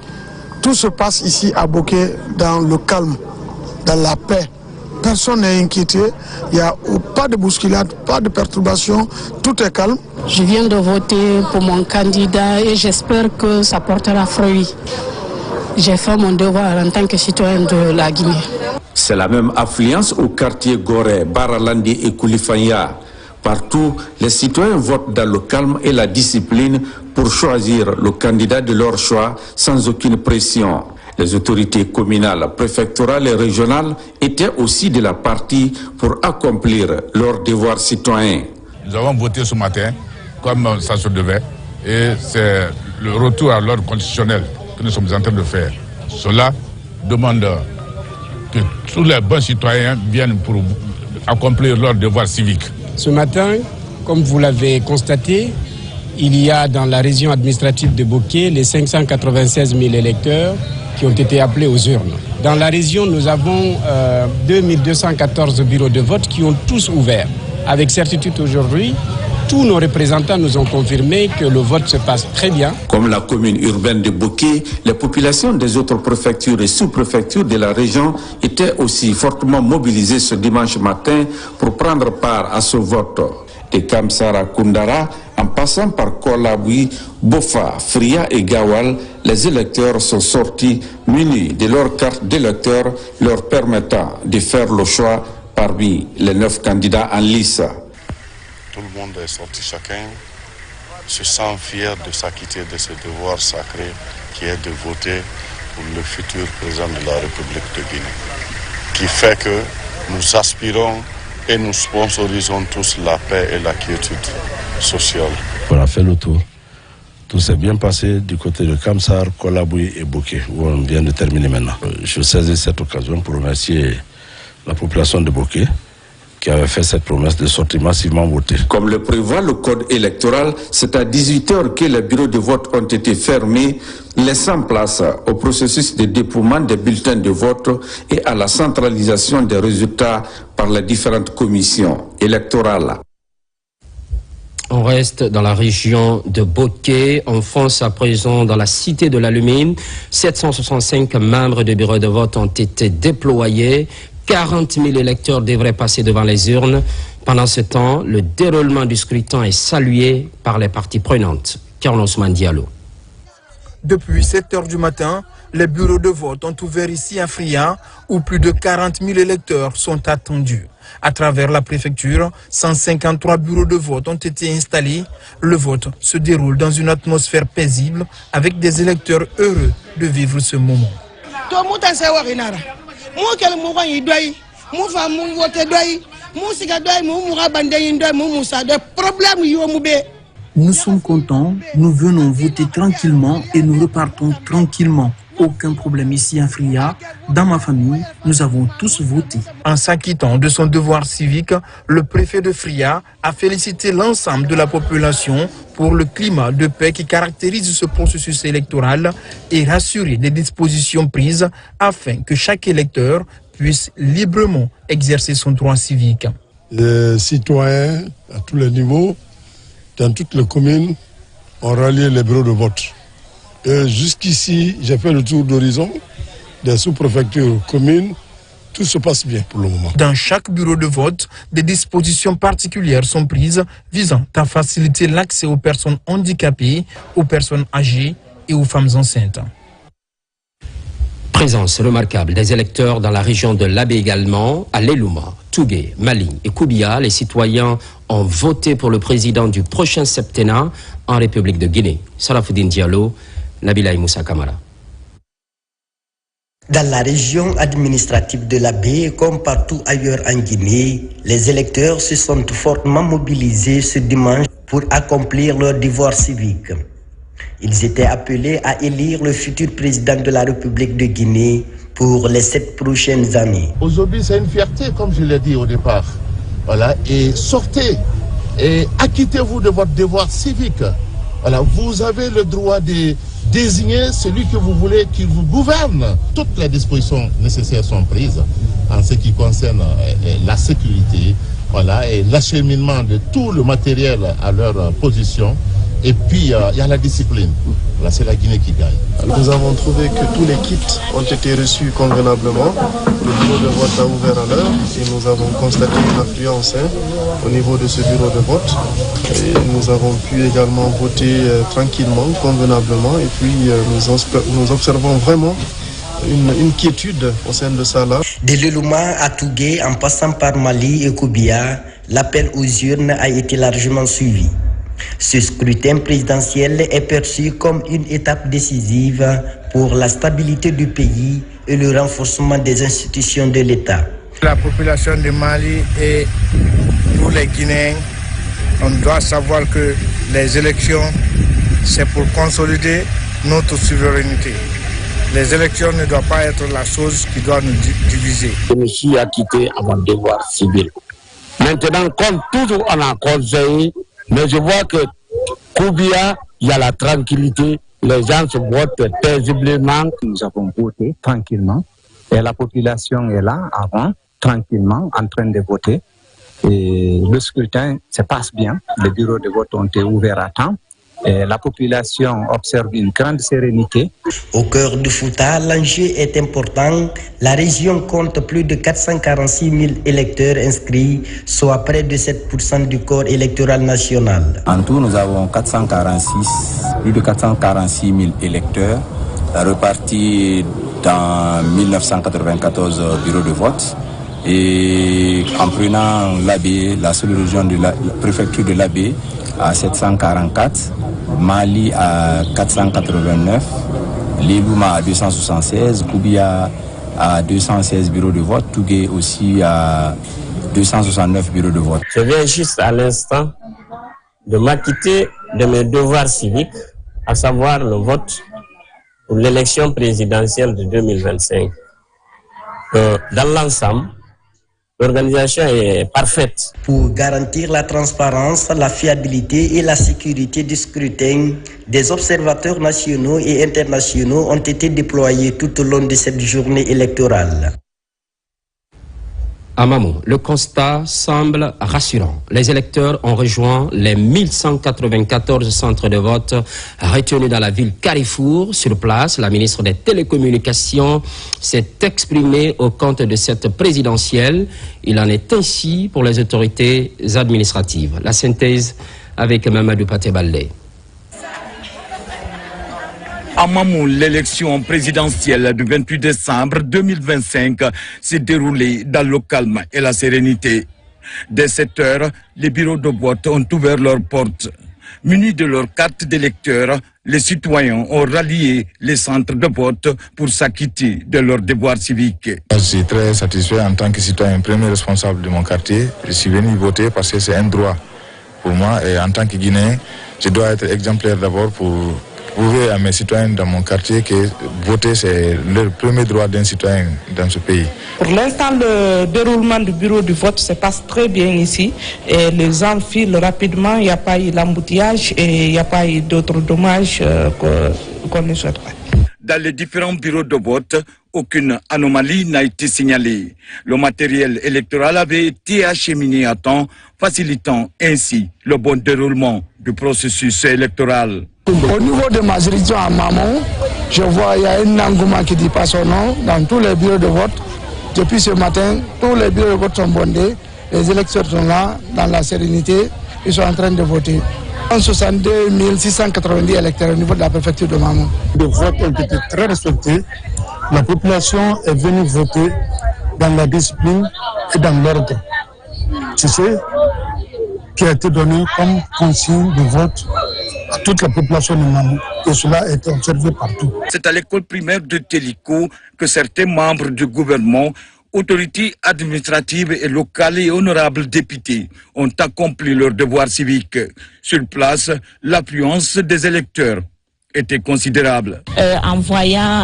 Tout se passe ici à Boké dans le calme, dans la paix. Personne n'est inquiété, il n'y a pas de bousculade, pas de perturbation, tout est calme. Je viens de voter pour mon candidat et j'espère que ça portera fruit. j'ai fait mon devoir en tant que citoyen de la Guinée. C'est la même affluence au quartier Gorée, Baralandi et Koulifanya. Partout, les citoyens votent dans le calme et la discipline pour choisir le candidat de leur choix sans aucune pression. Les autorités communales, préfectorales et régionales étaient aussi de la partie pour accomplir leurs devoirs citoyens. Nous avons voté ce matin comme ça se devait et c'est le retour à l'ordre constitutionnel que nous sommes en train de faire. Cela demande que tous les bons citoyens viennent pour accomplir leur devoir civique. Ce matin, comme vous l'avez constaté, il y a dans la région administrative de Boké les 596 000 électeurs qui ont été appelés aux urnes. Dans la région, nous avons 2214 bureaux de vote qui ont tous ouvert. Avec certitude aujourd'hui, tous nos représentants nous ont confirmé que le vote se passe très bien. Comme la commune urbaine de Boké, les populations des autres préfectures et sous-préfectures de la région étaient aussi fortement mobilisées ce dimanche matin pour prendre part à ce vote. De Kamsara Koundara, en passant par Kolabui, Bofa, Fria et Gawal, les électeurs sont sortis munis de leur carte d'électeur leur permettant de faire le choix parmi les 9 candidats en lice. Tout le monde est sorti, chacun se sent fier de s'acquitter de ce devoir sacré qui est de voter pour le futur président de la République de Guinée, qui fait que nous aspirons et nous sponsorisons tous la paix et la quiétude sociale. On a fait le tour. Tout s'est bien passé du côté de Kamsar, Kolabui et Boké, où on vient de terminer maintenant. Je saisis cette occasion pour remercier la population de Boké qui avait fait cette promesse de sortir massivement voter. Comme le prévoit le code électoral, c'est à 18h que les bureaux de vote ont été fermés, laissant place au processus de dépouillement des bulletins de vote et à la centralisation des résultats par les différentes commissions électorales. On reste dans la région de Boké. En France, à présent, dans la cité de l'Alumine, 765 membres de bureaux de vote ont été déployés. 40 000 électeurs devraient passer devant les urnes. Pendant ce temps, le déroulement du scrutin est salué par les parties prenantes. Thierno Ousmane Diallo. Depuis 7 heures du matin, les bureaux de vote ont ouvert ici à Fria, où plus de 40 000 électeurs sont attendus. À travers la préfecture, 153 bureaux de vote ont été installés. Le vote se déroule dans une atmosphère paisible, avec des électeurs heureux de vivre ce moment. Nous sommes contents, nous venons voter tranquillement et nous repartons tranquillement. Aucun problème ici à Fria. Dans ma famille, nous avons tous voté. En s'acquittant de son devoir civique, le préfet de Fria a félicité l'ensemble de la population pour le climat de paix qui caractérise ce processus électoral et rassuré des dispositions prises afin que chaque électeur puisse librement exercer son droit civique. Les citoyens à tous les niveaux, dans toutes les communes, ont rallié les bureaux de vote. Jusqu'ici, j'ai fait le tour d'horizon des sous-préfectures communes. Tout se passe bien pour le moment. Dans chaque bureau de vote, des dispositions particulières sont prises visant à faciliter l'accès aux personnes handicapées, aux personnes âgées et aux femmes enceintes. Présence remarquable des électeurs dans la région de l'Abbé également, à Lelouma, Tougué, Mali et Koubia. Les citoyens ont voté pour le président du prochain septennat en République de Guinée. Sarafoudine Diallo, Nabila Moussa Kamara. Dans la région administrative de l'Abbé, comme partout ailleurs en Guinée, les électeurs se sont fortement mobilisés ce dimanche pour accomplir leur devoir civique. Ils étaient appelés à élire le futur président de la République de Guinée pour les 7 prochaines années. Aujourd'hui, c'est une fierté, comme je l'ai dit au départ. Voilà, et sortez et acquittez-vous de votre devoir civique. Voilà, vous avez le droit de désigner celui que vous voulez qui vous gouverne. Toutes les dispositions nécessaires sont prises en ce qui concerne la sécurité, voilà, et l'acheminement de tout le matériel à leur position. Et puis, il y a la discipline. Là, c'est la Guinée qui gagne. Nous avons trouvé que tous les kits ont été reçus convenablement. Le bureau de vote a ouvert à l'heure et nous avons constaté une affluence au niveau de ce bureau de vote. Et nous avons pu également voter tranquillement, convenablement. Et puis, nous observons vraiment une quiétude au sein de ça là. De Lelouma à Tougué, en passant par Mali et Koubia, l'appel aux urnes a été largement suivi. Ce scrutin présidentiel est perçu comme une étape décisive pour la stabilité du pays et le renforcement des institutions de l'État. La population du Mali et tous les Guinéens, on doit savoir que les élections, c'est pour consolider notre souveraineté. Les élections ne doivent pas être la chose qui doit nous diviser. Je me suis acquitté à mon devoir civil. Maintenant, comme toujours on a conseillé, mais je vois que Koubia, il y a la tranquillité, les gens se votent paisiblement. Nous avons voté tranquillement et la population est là avant, tranquillement, en train de voter. Et le scrutin se passe bien, les bureaux de vote ont été ouverts à temps. Et la population observe une grande sérénité. Au cœur du Fouta, l'enjeu est important. La région compte plus de 446 000 électeurs inscrits, soit près de 7% du corps électoral national. En tout, nous avons plus de 446 000 électeurs repartis dans 1994 bureaux de vote. Et en prenant l'Abbé, la seule région de la préfecture de l'Abbé, à 744, Mali à 489, Lelouma à 276, Koubia à 216 bureaux de vote, Tougué aussi à 269 bureaux de vote. Je viens juste à l'instant de m'acquitter de mes devoirs civiques, à savoir le vote pour l'élection présidentielle de 2025. Dans l'ensemble, l'organisation est parfaite. Pour garantir la transparence, la fiabilité et la sécurité du scrutin, des observateurs nationaux et internationaux ont été déployés tout au long de cette journée électorale. À Mamou, le constat semble rassurant. Les électeurs ont rejoint les 1194 centres de vote retenus dans la ville Carrefour. Sur place, la ministre des Télécommunications s'est exprimée au compte de cette présidentielle. Il en est ainsi pour les autorités administratives. La synthèse avec Mamadou Paté-Baldé. À Mamou, l'élection présidentielle du 28 décembre 2025 s'est déroulée dans le calme et la sérénité. Dès 7 heures, les bureaux de vote ont ouvert leurs portes. Munis de leur carte d'électeur, les citoyens ont rallié les centres de vote pour s'acquitter de leurs devoirs civiques. Je suis très satisfait en tant que citoyen, premier responsable de mon quartier. Je suis venu voter parce que c'est un droit pour moi et en tant que Guinéen, je dois être exemplaire d'abord pour prouver à mes citoyens dans mon quartier que voter c'est le premier droit d'un citoyen dans ce pays. Pour l'instant, le déroulement du bureau du vote se passe très bien ici. Et les gens filent rapidement, il n'y a pas eu l'embouteillage et il n'y a pas eu d'autres dommages qu'on ne souhaiterait. Dans les différents bureaux de vote, aucune anomalie n'a été signalée. Le matériel électoral avait été acheminé à temps, facilitant ainsi le bon déroulement du processus électoral. Au niveau de ma juridiction à Mamou, je vois qu'il y a un engouement qui dit pas son nom dans tous les bureaux de vote. Depuis ce matin, tous les bureaux de vote sont bondés. Les électeurs sont là, dans la sérénité, ils sont en train de voter. 62 690 électeurs au niveau de la préfecture de Mamou. Les votes ont été très respectés. La population est venue voter dans la discipline et dans l'ordre. C'est ce qui a été donné comme consigne de vote à toute la population de Mamou. Et cela a été observé partout. C'est à l'école primaire de Téliko que certains membres du gouvernement, autorités administratives et locales et honorables députés ont accompli leur devoir civique. Sur place, l'affluence des électeurs était considérable. En voyant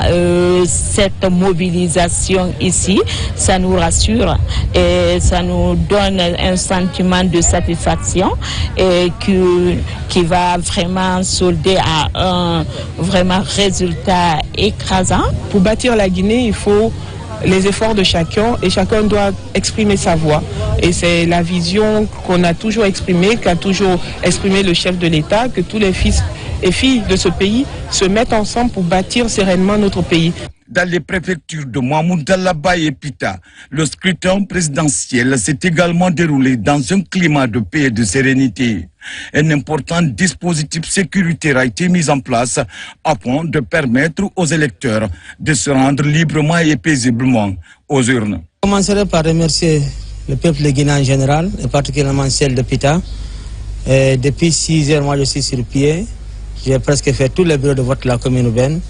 cette mobilisation ici, ça nous rassure et ça nous donne un sentiment de satisfaction et qui va vraiment solder à un vraiment résultat écrasant. Pour bâtir la Guinée, il faut les efforts de chacun et chacun doit exprimer sa voix. Et c'est la vision qu'on a toujours exprimée, qu'a toujours exprimé le chef de l'État, que tous les fils et filles de ce pays se mettent ensemble pour bâtir sereinement notre pays. Dans les préfectures de Mamou, Dalaba et Pita, le scrutin présidentiel s'est également déroulé dans un climat de paix et de sérénité. Un important dispositif sécuritaire a été mis en place afin de permettre aux électeurs de se rendre librement et paisiblement aux urnes. Je commencerai par remercier le peuple guinéen en général, et particulièrement celle de Pita. Depuis 6 heures, moi je suis sur pied. J'ai presque fait tous les bureaux de vote de la commune urbaine.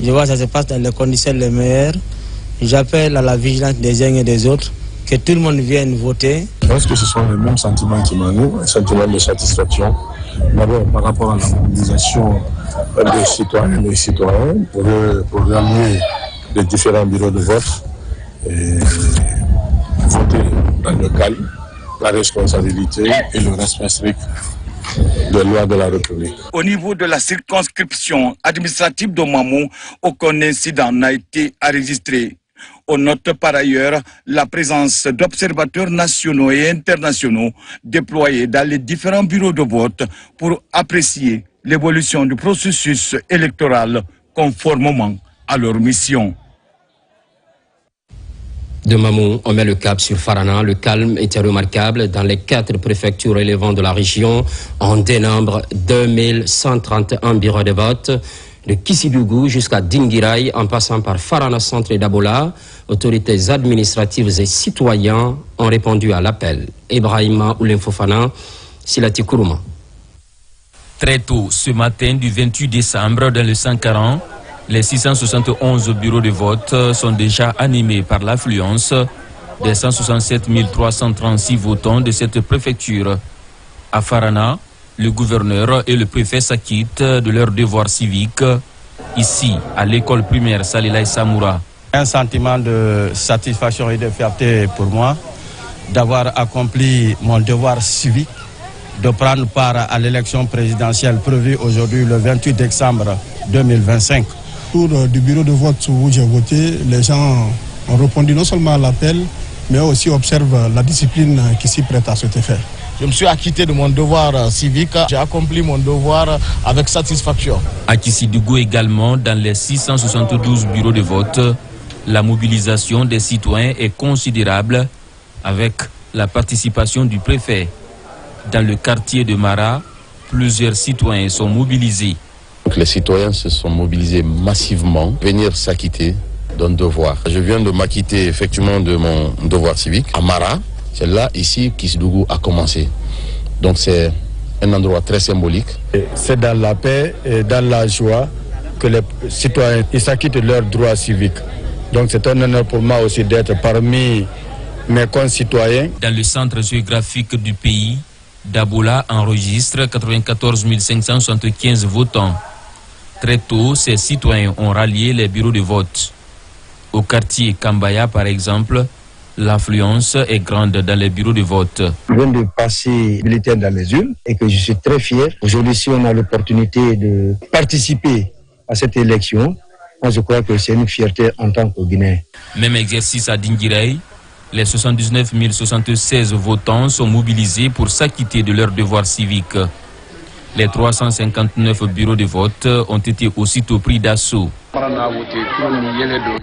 Je vois que ça se passe dans les conditions les meilleures. J'appelle à la vigilance des uns et des autres, que tout le monde vienne voter. Je pense que ce sont les mêmes sentiments qui m'animent, un sentiment de satisfaction. D'abord par rapport à la mobilisation des citoyennes et des citoyens pour ramener les différents bureaux de vote et voter dans le calme, la responsabilité et le respect strict des lois de la République. Au niveau de la circonscription administrative de Mamou, aucun incident n'a été enregistré. On note par ailleurs la présence d'observateurs nationaux et internationaux déployés dans les différents bureaux de vote pour apprécier l'évolution du processus électoral conformément à leur mission. De Mamou, on met le cap sur Farana. Le calme était remarquable dans les 4 préfectures relevant de la région. On dénombre 2131 bureaux de vote. De Kissidougou jusqu'à Dinguiraï, en passant par Farana Centre et Dabola, autorités administratives et citoyens ont répondu à l'appel. Ibrahima Oulenfofana, Silati Kourouma. Très tôt ce matin du 28 décembre, dans le 140, les 671 bureaux de vote sont déjà animés par l'affluence des 167 336 votants de cette préfecture. À Farana, le gouverneur et le préfet s'acquittent de leurs devoirs civiques, ici à l'école primaire Salilay Samoura. Un sentiment de satisfaction et de fierté pour moi d'avoir accompli mon devoir civique, de prendre part à l'élection présidentielle prévue aujourd'hui le 28 décembre 2025. Autour du bureau de vote où j'ai voté, les gens ont répondu non seulement à l'appel, mais aussi observent la discipline qui s'y prête à cet effet. Je me suis acquitté de mon devoir civique, j'ai accompli mon devoir avec satisfaction. À Kissidougou également, dans les 672 bureaux de vote, la mobilisation des citoyens est considérable avec la participation du préfet. Dans le quartier de Mara, plusieurs citoyens sont mobilisés. Donc les citoyens se sont mobilisés massivement, venir s'acquitter d'un devoir. Je viens de m'acquitter effectivement de mon devoir civique à Mara. C'est là, ici, Kissidougou a commencé. Donc c'est un endroit très symbolique. C'est dans la paix et dans la joie que les citoyens s'acquittent de leurs droits civiques. Donc c'est un honneur pour moi aussi d'être parmi mes concitoyens. Dans le centre géographique du pays, Dabola enregistre 94 575 votants. Très tôt, ces citoyens ont rallié les bureaux de vote. Au quartier Kambaya, par exemple, l'affluence est grande dans les bureaux de vote. Je viens de passer bulletin dans les urnes et que je suis très fier. Aujourd'hui, si on a l'opportunité de participer à cette élection, moi je crois que c'est une fierté en tant que Guinéen. Même exercice à Dinguiraï, les 79 076 votants sont mobilisés pour s'acquitter de leurs devoirs civiques. Les 359 bureaux de vote ont été aussitôt pris d'assaut.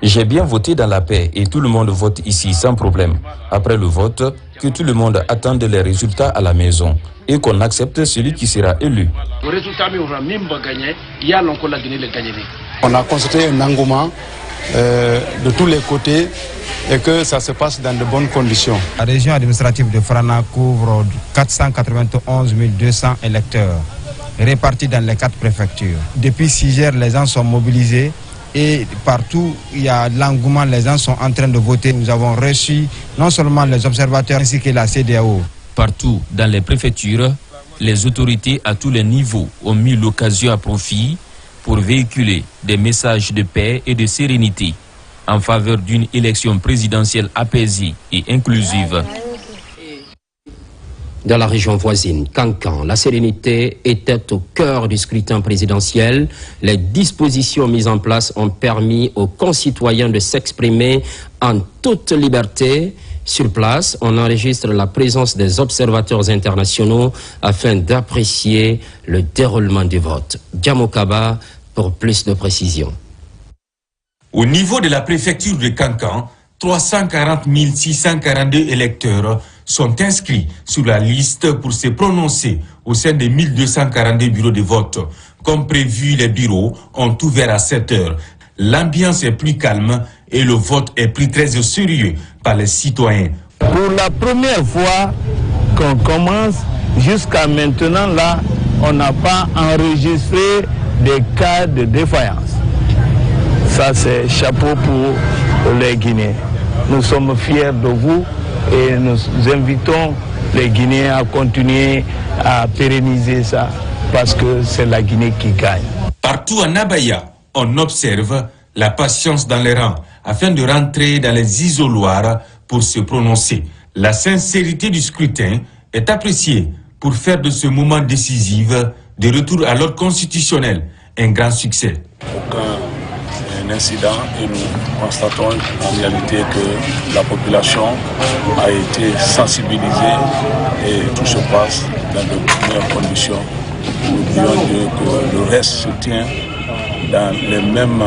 J'ai bien voté dans la paix et tout le monde vote ici sans problème. Après le vote, que tout le monde attende les résultats à la maison et qu'on accepte celui qui sera élu. On a constaté un engouement de tous les côtés et que ça se passe dans de bonnes conditions. La région administrative de Farana couvre 491 200 électeurs répartis dans les 4 préfectures. Depuis 6 heures, les gens sont mobilisés et partout il y a l'engouement, les gens sont en train de voter. Nous avons reçu non seulement les observateurs ainsi que la CEDEAO. Partout dans les préfectures, les autorités à tous les niveaux ont mis l'occasion à profit pour véhiculer des messages de paix et de sérénité en faveur d'une élection présidentielle apaisée et inclusive. Dans la région voisine, Kankan, la sérénité était au cœur du scrutin présidentiel. Les dispositions mises en place ont permis aux concitoyens de s'exprimer en toute liberté. Sur place, on enregistre la présence des observateurs internationaux afin d'apprécier le déroulement du vote. Diamokaba pour plus de précisions. Au niveau de la préfecture de Kankan, 340 642 électeurs sont inscrits sur la liste pour se prononcer au sein des 1242 bureaux de vote. Comme prévu, les bureaux ont ouvert à 7 heures. L'ambiance est plus calme et le vote est pris très au sérieux par les citoyens. Pour la première fois qu'on commence, jusqu'à maintenant, là, on n'a pas enregistré des cas de défaillance. Ça, c'est chapeau pour les Guinéens. Nous sommes fiers de vous et nous invitons les Guinéens à continuer à pérenniser ça parce que c'est la Guinée qui gagne. Partout en Abaya, on observe la patience dans les rangs afin de rentrer dans les isoloirs pour se prononcer. La sincérité du scrutin est appréciée pour faire de ce moment décisif de retour à l'ordre constitutionnel un grand succès. Aucun incident et nous constatons en réalité que la population a été sensibilisée et tout se passe dans de meilleures conditions. Nous voulons dire que le reste se tient dans les mêmes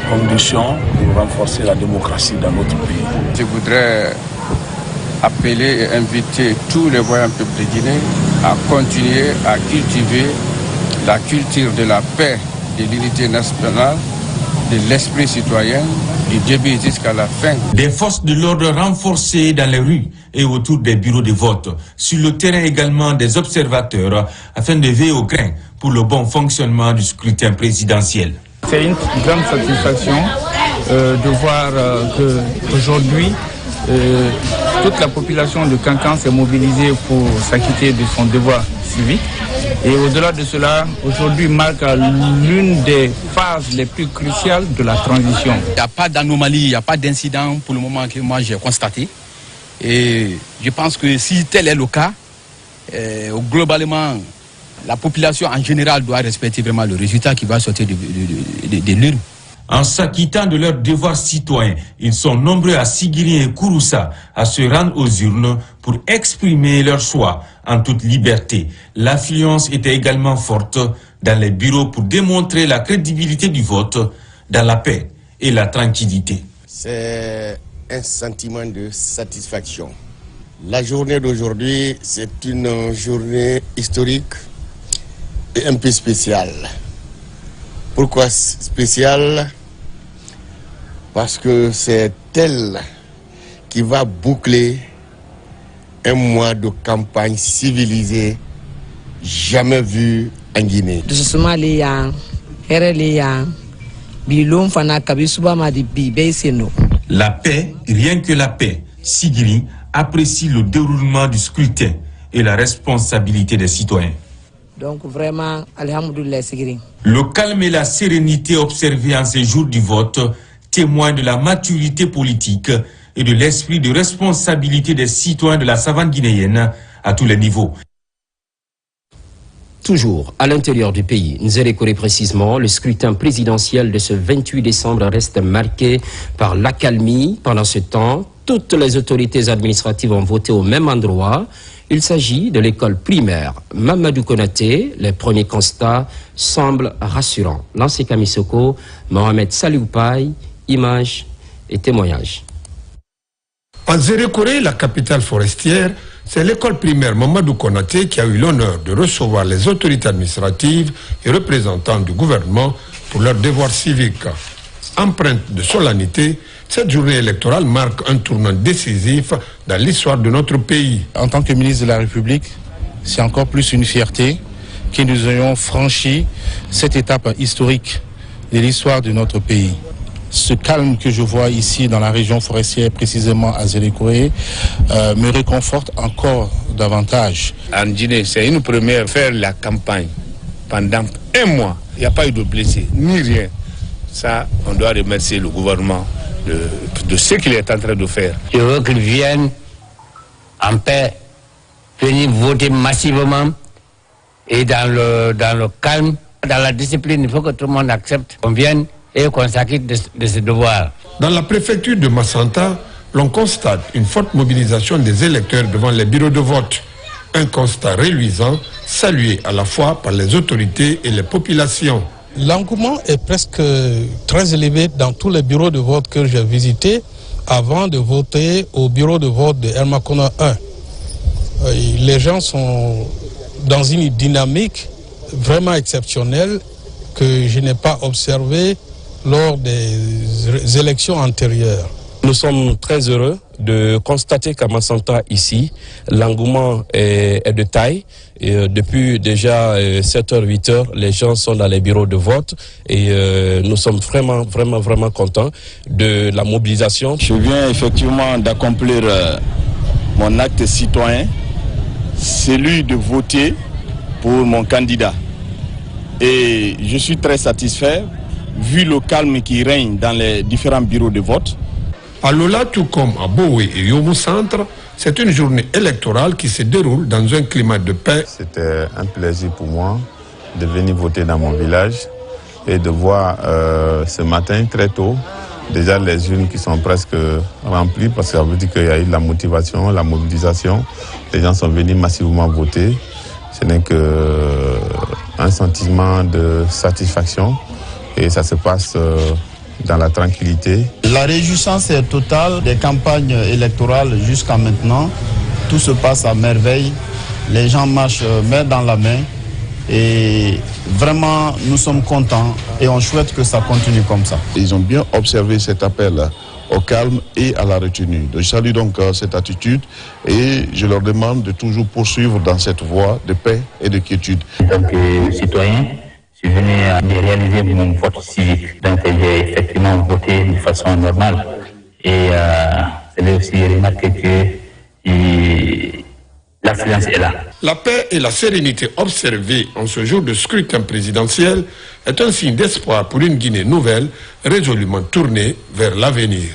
conditions pour renforcer la démocratie dans notre pays. Je voudrais appeler et inviter tous les voyants peuples de Guinée à continuer à cultiver la culture de la paix, de l'unité nationale, de l'esprit citoyen, du début jusqu'à la fin. Des forces de l'ordre renforcées dans les rues et autour des bureaux de vote. Sur le terrain également des observateurs afin de veiller au grain pour le bon fonctionnement du scrutin présidentiel. C'est une grande satisfaction de voir qu'aujourd'hui, toute la population de Kankan s'est mobilisée pour s'acquitter de son devoir civique. Et au-delà de cela, aujourd'hui marque l'une des phases les plus cruciales de la transition. Il n'y a pas d'anomalie, il n'y a pas d'incident pour le moment que moi j'ai constaté. Et je pense que si tel est le cas, globalement, la population en général doit respecter vraiment le résultat qui va sortir de l'urne. En s'acquittant de leurs devoirs citoyens, ils sont nombreux à Sigiri et Kouroussa à se rendre aux urnes pour exprimer leur choix en toute liberté. L'affluence était également forte dans les bureaux pour démontrer la crédibilité du vote dans la paix et la tranquillité. C'est un sentiment de satisfaction. La journée d'aujourd'hui, c'est une journée historique et un peu spéciale. Pourquoi spéciale? Parce que c'est elle qui va boucler un mois de campagne civilisée jamais vu en Guinée. La paix, rien que la paix. Sigiri apprécie le déroulement du scrutin et la responsabilité des citoyens. Donc vraiment, alhamdoulilah Sigiri. Le calme et la sérénité observés en ces jours du vote témoignent de la maturité politique et de l'esprit de responsabilité des citoyens de la savane guinéenne à tous les niveaux. Toujours à l'intérieur du pays, Nzérékoré précisément, le scrutin présidentiel de ce 28 décembre reste marqué par l'accalmie. Pendant ce temps, toutes les autorités administratives ont voté au même endroit. Il s'agit de l'école primaire Mamadou Konaté. Les premiers constats semblent rassurants. Lancé Kamisoko, Mohamed Salioupaï, images et témoignages. En Nzérékoré, la capitale forestière, c'est l'école primaire Mamadou Konaté qui a eu l'honneur de recevoir les autorités administratives et représentants du gouvernement pour leurs devoirs civiques. Empreinte de solennité, cette journée électorale marque un tournant décisif dans l'histoire de notre pays. En tant que ministre de la République, c'est encore plus une fierté que nous ayons franchi cette étape historique de l'histoire de notre pays. Ce calme que je vois ici dans la région forestière, précisément à Nzérékoré, me réconforte encore davantage. En Guinée, c'est une première, faire la campagne pendant un mois. Il n'y a pas eu de blessés, ni rien. Ça, on doit remercier le gouvernement de ce qu'il est en train de faire. Je veux qu'ils viennent en paix venir voter massivement et dans le calme, dans la discipline. Il faut que tout le monde accepte qu'on vienne et qu'on s'acquitte de ses devoirs. Dans la préfecture de Massanta, l'on constate une forte mobilisation des électeurs devant les bureaux de vote. Un constat reluisant, salué à la fois par les autorités et les populations. L'engouement est presque très élevé dans tous les bureaux de vote que j'ai visités avant de voter au bureau de vote de Hermakona 1. Les gens sont dans une dynamique vraiment exceptionnelle que je n'ai pas observée lors des élections antérieures. Nous sommes très heureux de constater qu'à Massanta, ici, l'engouement est de taille. Et depuis déjà 7h, 8h, les gens sont dans les bureaux de vote et nous sommes vraiment contents de la mobilisation. Je viens effectivement d'accomplir mon acte citoyen, celui de voter pour mon candidat. Et je suis très satisfait, vu le calme qui règne dans les différents bureaux de vote. À Lola, tout comme à Boé et Yomu Centre, c'est une journée électorale qui se déroule dans un climat de paix. C'était un plaisir pour moi de venir voter dans mon village et de voir ce matin très tôt déjà les urnes qui sont presque remplies parce que ça veut dire qu'il y a eu la motivation, la mobilisation. Les gens sont venus massivement voter. Ce n'est qu'un sentiment de satisfaction et ça se passe dans la tranquillité. La réjouissance est totale des campagnes électorales jusqu'à maintenant. Tout se passe à merveille. Les gens marchent main dans la main. Et vraiment, nous sommes contents et on souhaite que ça continue comme ça. Ils ont bien observé cet appel au calme et à la retenue. Je salue donc cette attitude et je leur demande de toujours poursuivre dans cette voie de paix et de quiétude. En tant que citoyen, je suis venu de réaliser mon vote civique. Donc j'ai effectivement voté de façon normale. Et c'est aussi remarqué que l'affluence est là. La paix et la sérénité observées en ce jour de scrutin présidentiel est un signe d'espoir pour une Guinée nouvelle, résolument tournée vers l'avenir.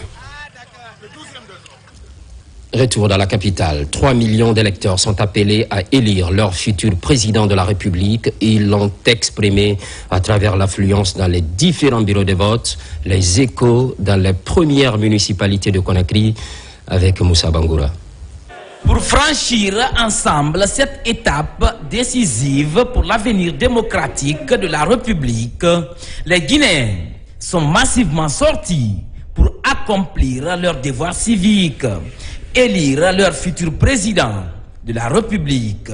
Retour dans la capitale. 3 millions d'électeurs sont appelés à élire leur futur président de la République. Ils l'ont exprimé à travers l'affluence dans les différents bureaux de vote, les échos dans les premières municipalités de Conakry avec Moussa Bangoura. Pour franchir ensemble cette étape décisive pour l'avenir démocratique de la République, les Guinéens sont massivement sortis pour accomplir leurs devoirs civiques, élire leur futur président de la République.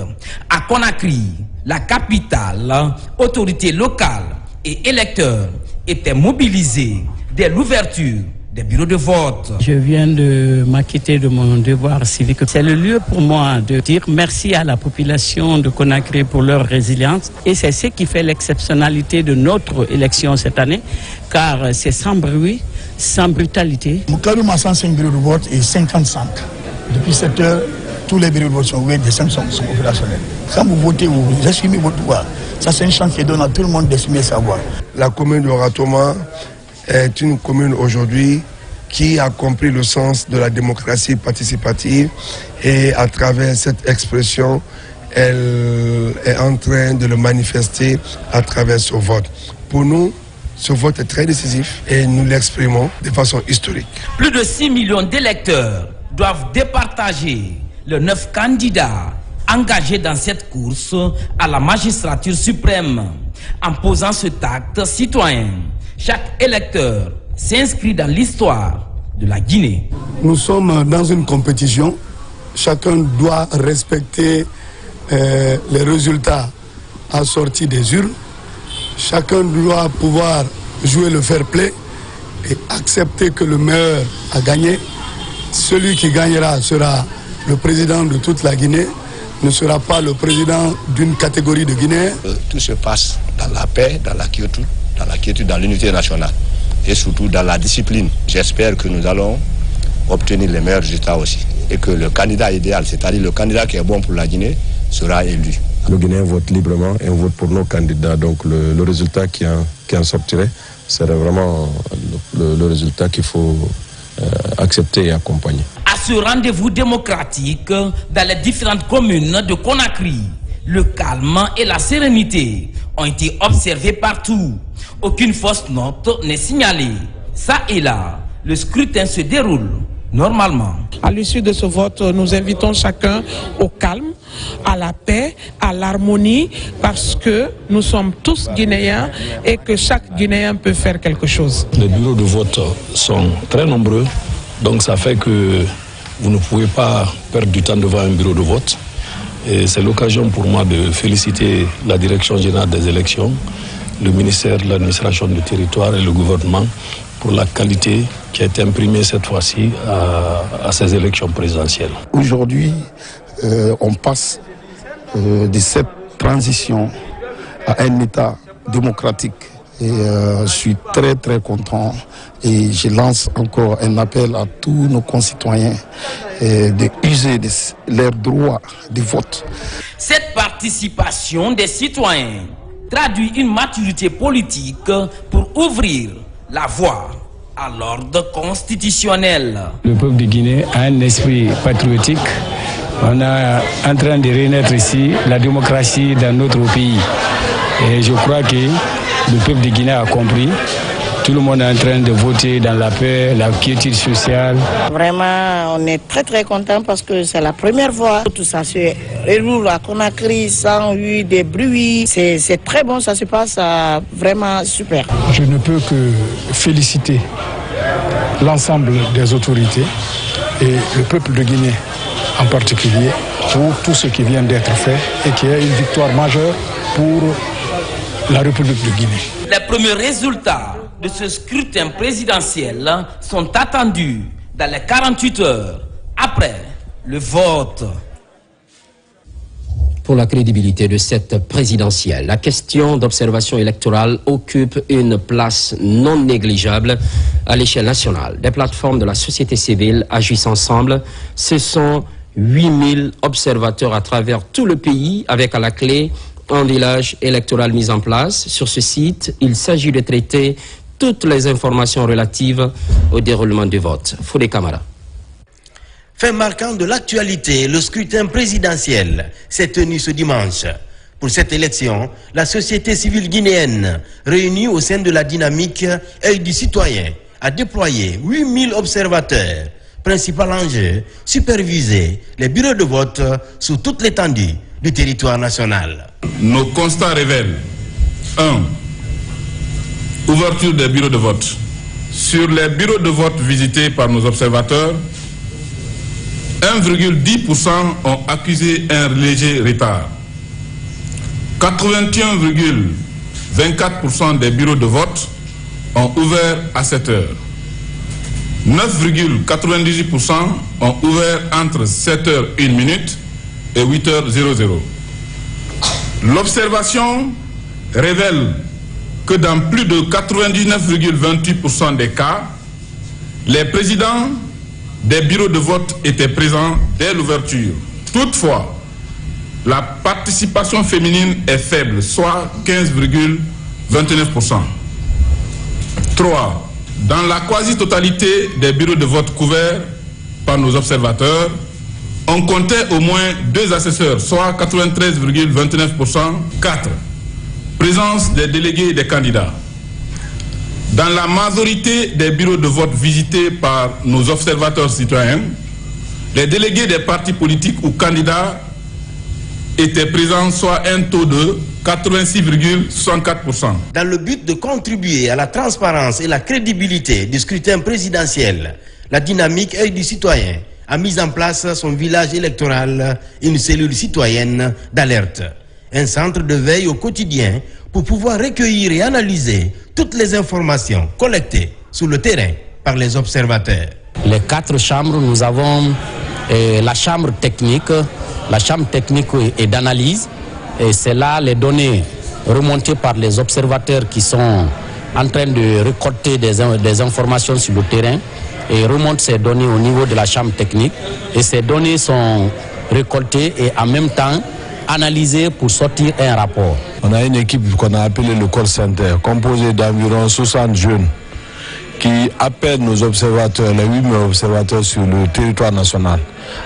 À Conakry, la capitale, autorités locales et électeurs étaient mobilisés dès l'ouverture des bureaux de vote. Je viens de m'acquitter de mon devoir civique. C'est le lieu pour moi de dire merci à la population de Conakry pour leur résilience. Et c'est ce qui fait l'exceptionnalité de notre élection cette année, car c'est sans bruit, sans brutalité. Moukadou Massan, 5 bureaux de vote et 50 centres. Depuis 7 heures, tous les bureaux de vote sont ouverts, des centres sont opérationnels. Quand vous votez, vous assumez votre pouvoir. Ça, c'est une chance qui donne à tout le monde d'assumer sa voix. La commune de Ratoma est une commune aujourd'hui qui a compris le sens de la démocratie participative et à travers cette expression, elle est en train de le manifester à travers ce vote. Pour nous, ce vote est très décisif et nous l'exprimons de façon historique. Plus de 6 millions d'électeurs doivent départager les 9 candidats engagés dans cette course à la magistrature suprême. En posant cet acte citoyen, chaque électeur s'inscrit dans l'histoire de la Guinée. Nous sommes dans une compétition. Chacun doit respecter les résultats assortis des urnes. Chacun doit pouvoir jouer le fair play et accepter que le meilleur a gagné. Celui qui gagnera sera le président de toute la Guinée, ne sera pas le président d'une catégorie de Guinéens. Tout se passe dans la paix, dans la quiétude, dans l'unité nationale et surtout dans la discipline. J'espère que nous allons obtenir les meilleurs résultats aussi et que le candidat idéal, c'est-à-dire le candidat qui est bon pour la Guinée, sera élu. Le Guinéen vote librement et on vote pour nos candidats. Donc le résultat qui en sortirait serait vraiment le résultat qu'il faut accepter et accompagner. À ce rendez-vous démocratique dans les différentes communes de Conakry, le calme et la sérénité ont été observés partout. Aucune fausse note n'est signalée. Ça et là, le scrutin se déroule normalement. À l'issue de ce vote, nous invitons chacun au calme, à la paix, à l'harmonie, parce que nous sommes tous Guinéens et que chaque Guinéen peut faire quelque chose. Les bureaux de vote sont très nombreux, donc ça fait que vous ne pouvez pas perdre du temps devant un bureau de vote. Et c'est l'occasion pour moi de féliciter la Direction générale des élections, le ministère de l'administration du territoire et le gouvernement pour la qualité qui a été imprimée cette fois-ci à ces élections présidentielles. Aujourd'hui, on passe de cette transition à un État démocratique. Et je suis très très content et je lance encore un appel à tous nos concitoyens d'user de leur droit de vote. Cette participation des citoyens traduit une maturité politique pour ouvrir la voie à l'ordre constitutionnel. Le peuple de Guinée a un esprit patriotique. On est en train de renaître ici la démocratie dans notre pays. Et je crois que le peuple de Guinée a compris. Tout le monde est en train de voter dans la paix, la quiétude sociale. Vraiment, on est très très content parce que c'est la première fois que tout ça se déroule à Conakry sans eu de bruit. C'est très bon, ça se passe vraiment super. Je ne peux que féliciter l'ensemble des autorités et le peuple de Guinée en particulier pour tout ce qui vient d'être fait et qui est une victoire majeure pour la République de Guinée. Les premiers résultats de ce scrutin présidentiel sont attendus dans les 48 heures après le vote. Pour la crédibilité de cette présidentielle, la question d'observation électorale occupe une place non négligeable à l'échelle nationale. Des plateformes de la société civile agissent ensemble. Ce sont 8000 observateurs à travers tout le pays, avec à la clé un village électoral mis en place. Sur ce site, il s'agit de traiter toutes les informations relatives au déroulement du vote. Foudé Camara. Fait marquant de l'actualité, le scrutin présidentiel s'est tenu ce dimanche. Pour cette élection, la société civile guinéenne, réunie au sein de la dynamique Œil du citoyen, a déployé 8000 observateurs. Principal enjeu, superviser les bureaux de vote sur toute l'étendue du territoire national. Nos constats révèlent 1. Ouverture des bureaux de vote. Sur les bureaux de vote visités par nos observateurs, 1,10% ont accusé un léger retard. 81,24% des bureaux de vote ont ouvert à 7 heures. 9,98% ont ouvert entre 7h01 et 8h00. L'observation révèle que dans plus de 99,28% des cas, les présidents des bureaux de vote étaient présents dès l'ouverture. Toutefois, la participation féminine est faible, soit 15,29%. 3. Dans la quasi-totalité des bureaux de vote couverts par nos observateurs, on comptait au moins 2 assesseurs, soit 93,29%. 4. Présence des délégués et des candidats. Dans la majorité des bureaux de vote visités par nos observateurs citoyens, les délégués des partis politiques ou candidats étaient présents, soit un taux de 86,64%. Dans le but de contribuer à la transparence et la crédibilité du scrutin présidentiel, la dynamique Œil du citoyen a mis en place son village électoral, une cellule citoyenne d'alerte. Un centre de veille au quotidien pour pouvoir recueillir et analyser toutes les informations collectées sur le terrain par les observateurs. Les 4 chambres, nous avons la chambre technique et d'analyse. Et c'est là les données remontées par les observateurs qui sont en train de récolter des informations sur le terrain et remontent ces données au niveau de la chambre technique. Et ces données sont récoltées et en même temps analysées pour sortir un rapport. On a une équipe qu'on a appelée le call center, composée d'environ 60 jeunes qui appelle nos observateurs, les 8 000 observateurs sur le territoire national.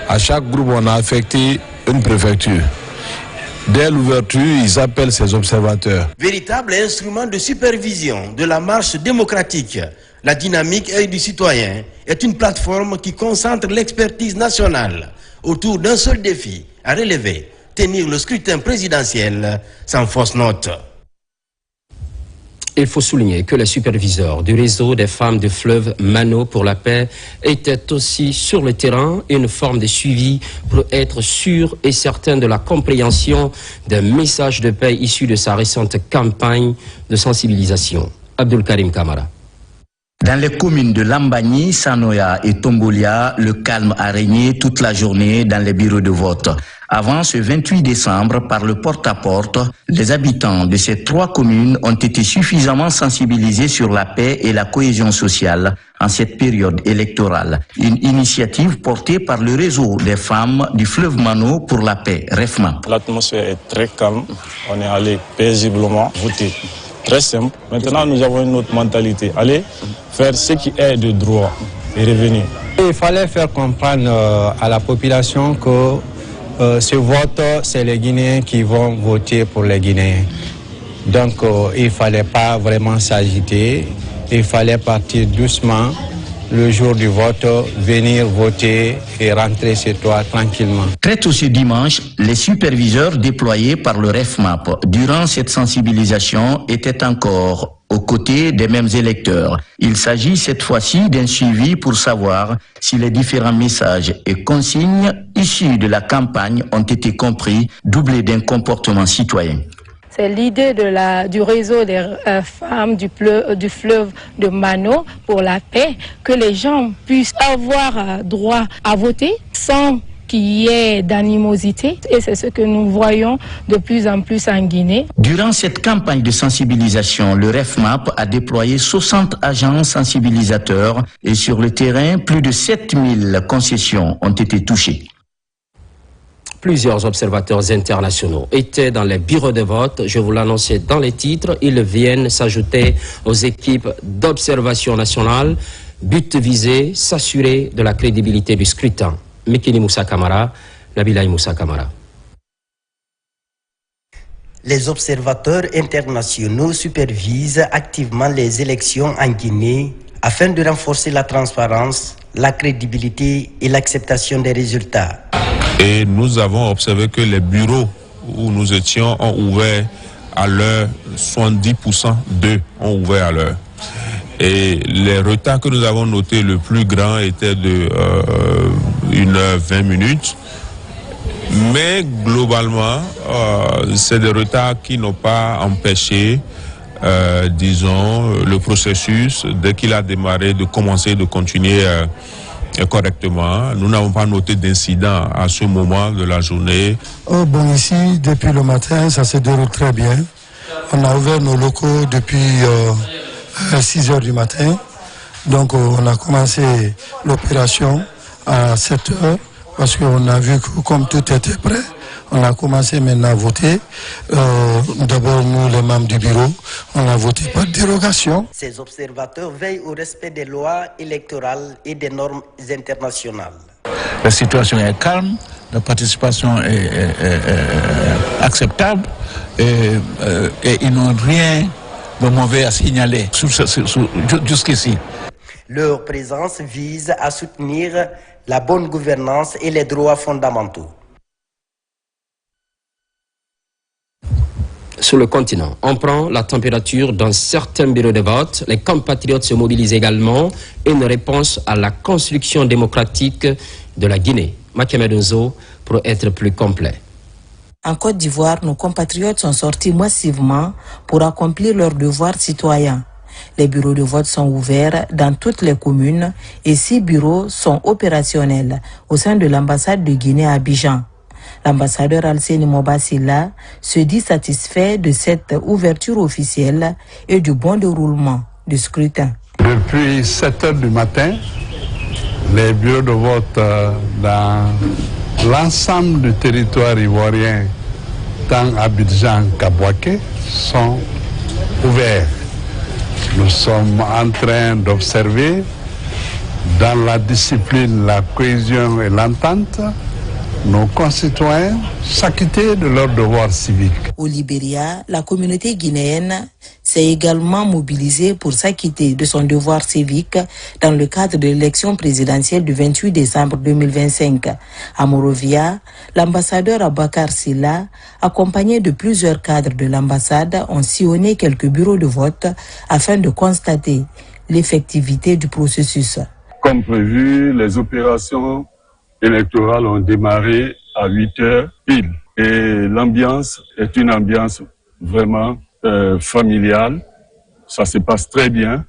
À chaque groupe, on a affecté une préfecture. Dès l'ouverture, ils appellent ces observateurs. Véritable instrument de supervision de la marche démocratique, la dynamique œil du citoyen est une plateforme qui concentre l'expertise nationale autour d'un seul défi à relever, tenir le scrutin présidentiel sans fausse note. Il faut souligner que les superviseurs du réseau des femmes du fleuve Mano pour la paix étaient aussi sur le terrain, une forme de suivi pour être sûr et certain de la compréhension des messages de paix issus de sa récente campagne de sensibilisation. Abdul Karim Kamara. Dans les communes de Lambagny, Sanoya et Tombolia, le calme a régné toute la journée dans les bureaux de vote. Avant ce 28 décembre, par le porte-à-porte, les habitants de ces 3 communes ont été suffisamment sensibilisés sur la paix et la cohésion sociale en cette période électorale. Une initiative portée par le réseau des femmes du fleuve Mano pour la paix, REFMAP. L'atmosphère est très calme, on est allé paisiblement voter. Très simple. Maintenant, nous avons une autre mentalité. Allez faire ce qui est de droit et revenir. Il fallait faire comprendre à la population que ce vote, c'est les Guinéens qui vont voter pour les Guinéens. Donc, il ne fallait pas vraiment s'agiter. Il fallait partir doucement. Le jour du vote, venir voter et rentrer chez toi tranquillement. Très tôt ce dimanche, les superviseurs déployés par le REFMAP durant cette sensibilisation étaient encore aux côtés des mêmes électeurs. Il s'agit cette fois-ci d'un suivi pour savoir si les différents messages et consignes issus de la campagne ont été compris, doublés d'un comportement citoyen. C'est l'idée du réseau des femmes du fleuve de Mano pour la paix, que les gens puissent avoir droit à voter sans qu'il y ait d'animosité. Et c'est ce que nous voyons de plus en plus en Guinée. Durant cette campagne de sensibilisation, le REFMAP a déployé 60 agents sensibilisateurs et sur le terrain, plus de 7000 concessions ont été touchées. Plusieurs observateurs internationaux étaient dans les bureaux de vote. Je vous l'annonçais dans les titres. Ils viennent s'ajouter aux équipes d'observation nationale. But visé, s'assurer de la crédibilité du scrutin. Mekini Moussa Kamara, Nabilaï Moussa Kamara. Les observateurs internationaux supervisent activement les élections en Guinée afin de renforcer la transparence, la crédibilité et l'acceptation des résultats. Et nous avons observé que les bureaux où nous étions ont ouvert à l'heure, 70% d'eux ont ouvert à l'heure. Et les retards que nous avons notés, le plus grand était de 1h20. Mais globalement, c'est des retards qui n'ont pas empêché, disons, le processus, dès qu'il a démarré, de commencer, de continuer correctement. Nous n'avons pas noté d'incident à ce moment de la journée. Bon, ici, depuis le matin, ça se déroule très bien. On a ouvert nos locaux depuis 6 heures du matin. Donc, on a commencé l'opération à 7 heures parce qu'on a vu que comme tout était prêt, on a commencé maintenant à voter. D'abord, nous, les membres du bureau, on a voté par dérogation. Ces observateurs veillent au respect des lois électorales et des normes internationales. La situation est calme, la participation est acceptable et ils n'ont rien de mauvais à signaler jusqu'ici. Leur présence vise à soutenir la bonne gouvernance et les droits fondamentaux. Sur le continent, on prend la température dans certains bureaux de vote. Les compatriotes se mobilisent également. Une réponse à la construction démocratique de la Guinée. Makemed Nzo pour être plus complet. En Côte d'Ivoire, nos compatriotes sont sortis massivement pour accomplir leurs devoirs citoyens. Les bureaux de vote sont ouverts dans toutes les communes et 6 bureaux sont opérationnels au sein de l'ambassade de Guinée à Abidjan. L'ambassadeur Alseni Mobasila se dit satisfait de cette ouverture officielle et du bon déroulement du scrutin. Depuis 7 heures du matin, les bureaux de vote dans l'ensemble du territoire ivoirien, tant Abidjan qu'Abouaké, sont ouverts. Nous sommes en train d'observer dans la discipline, la cohésion et l'entente, nos concitoyens s'acquitter de leurs devoirs civiques. Au Libéria, la communauté guinéenne s'est également mobilisée pour s'acquitter de son devoir civique dans le cadre de l'élection présidentielle du 28 décembre 2025. À Monrovia, l'ambassadeur Abakar Silla, accompagné de plusieurs cadres de l'ambassade, ont sillonné quelques bureaux de vote afin de constater l'effectivité du processus. Comme prévu, les opérations électorales ont démarré à 8h pile. Et l'ambiance est une ambiance vraiment familiale. Ça se passe très bien.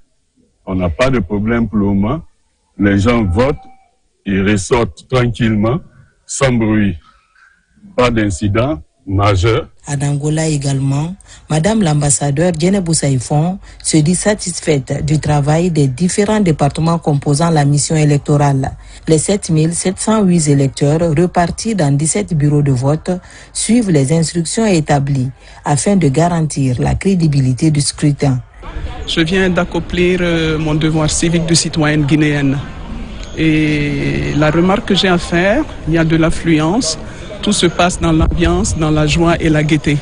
On n'a pas de problème pour le moment. Les gens votent et ressortent tranquillement, sans bruit. Pas d'incident majeur. À Angola également, Madame l'ambassadeur Djenebou Saïfon se dit satisfaite du travail des différents départements composant la mission électorale. Les 7708 électeurs repartis dans 17 bureaux de vote suivent les instructions établies afin de garantir la crédibilité du scrutin. Je viens d'accomplir mon devoir civique de citoyenne guinéenne. Et la remarque que j'ai à faire, il y a de l'affluence. Tout se passe dans l'ambiance, dans la joie et la gaieté.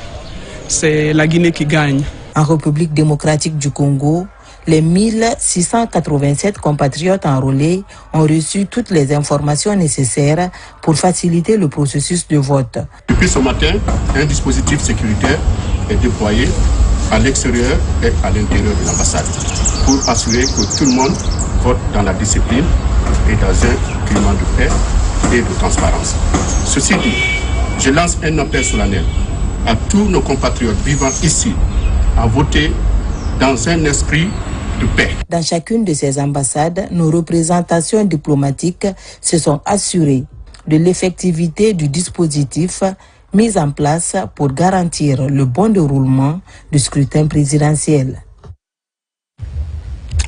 C'est la Guinée qui gagne. En République démocratique du Congo, les 1687 compatriotes enrôlés ont reçu toutes les informations nécessaires pour faciliter le processus de vote. Depuis ce matin, un dispositif sécuritaire est déployé à l'extérieur et à l'intérieur de l'ambassade pour assurer que tout le monde vote dans la discipline et dans un climat de paix et de transparence. Ceci dit, je lance un appel solennel à tous nos compatriotes vivant ici à voter dans un esprit de paix. Dans chacune de ces ambassades, nos représentations diplomatiques se sont assurées de l'effectivité du dispositif mis en place pour garantir le bon déroulement du scrutin présidentiel.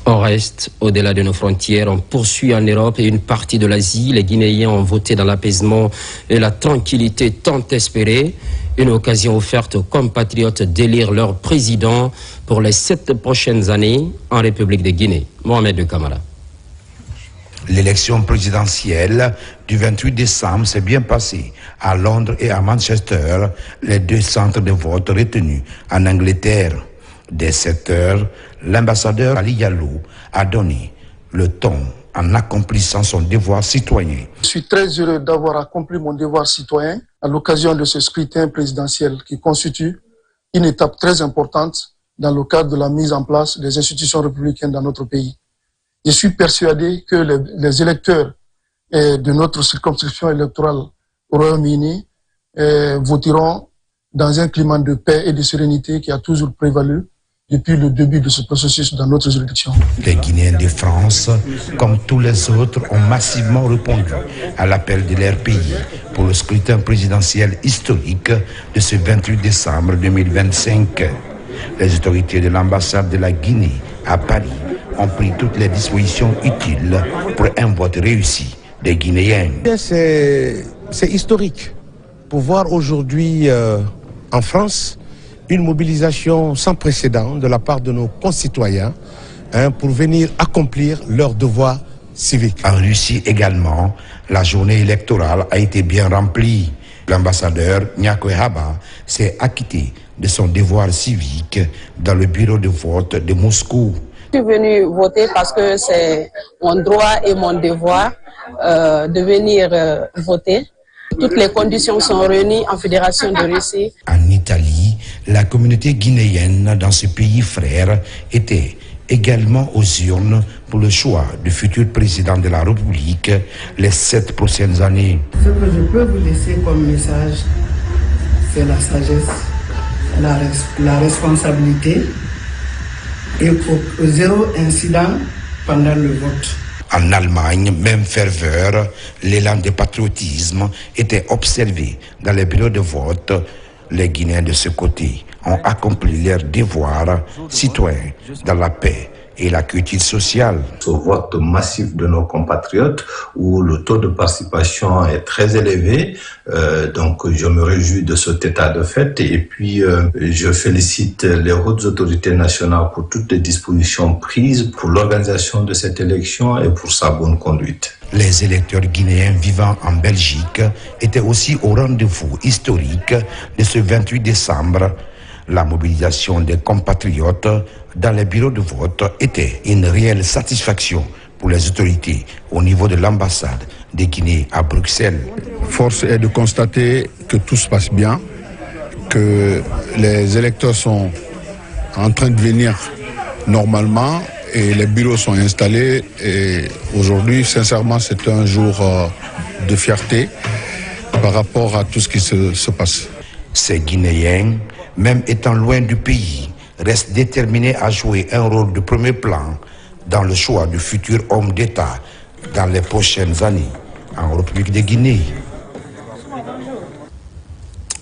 On reste au-delà de nos frontières, on poursuit en Europe et une partie de l'Asie. Les Guinéens ont voté dans l'apaisement et la tranquillité tant espérée. Une occasion offerte aux compatriotes d'élire leur président pour les 7 prochaines années en République de Guinée. Mohamed de Camara. L'élection présidentielle du 28 décembre s'est bien passée à Londres et à Manchester, les 2 centres de vote retenus en Angleterre. Dès 7 heures, l'ambassadeur Ali Diallo a donné le ton en accomplissant son devoir citoyen. Je suis très heureux d'avoir accompli mon devoir citoyen à l'occasion de ce scrutin présidentiel qui constitue une étape très importante dans le cadre de la mise en place des institutions républicaines dans notre pays. Je suis persuadé que les électeurs de notre circonscription électorale au Royaume-Uni voteront dans un climat de paix et de sérénité qui a toujours prévalu depuis le début de ce processus dans notre juridiction. Les Guinéens de France, comme tous les autres, ont massivement répondu à l'appel de leur pays pour le scrutin présidentiel historique de ce 28 décembre 2025. Les autorités de l'ambassade de la Guinée à Paris ont pris toutes les dispositions utiles pour un vote réussi des Guinéens. C'est historique pour voir aujourd'hui en France une mobilisation sans précédent de la part de nos concitoyens pour venir accomplir leur devoir civique. En Russie également, la journée électorale a été bien remplie. L'ambassadeur Nyako Haba s'est acquitté de son devoir civique dans le bureau de vote de Moscou. Je suis venu voter parce que c'est mon droit et mon devoir de venir voter. Toutes les conditions sont réunies en Fédération de Russie. En Italie, la communauté guinéenne dans ce pays frère était également aux urnes pour le choix du futur président de la République les 7 prochaines années. Ce que je peux vous laisser comme message, c'est la sagesse, la responsabilité et zéro incident pendant le vote. En Allemagne, même ferveur, l'élan de patriotisme était observé dans les bureaux de vote. Les Guinéens de ce côté ont accompli leur devoir citoyen dans la paix et la quiétude sociale. Ce vote massif de nos compatriotes où le taux de participation est très élevé, donc je me réjouis de cet état de fait et puis je félicite les hautes autorités nationales pour toutes les dispositions prises pour l'organisation de cette élection et pour sa bonne conduite. Les électeurs guinéens vivant en Belgique étaient aussi au rendez-vous historique de ce 28 décembre. La mobilisation des compatriotes dans les bureaux de vote était une réelle satisfaction pour les autorités au niveau de l'ambassade de Guinée à Bruxelles. Force est de constater que tout se passe bien, que les électeurs sont en train de venir normalement et les bureaux sont installés. Et aujourd'hui, sincèrement, c'est un jour de fierté par rapport à tout ce qui se passe. Ces Guinéens, même étant loin du pays, restent déterminés à jouer un rôle de premier plan dans le choix du futur homme d'État dans les prochaines années en République de Guinée.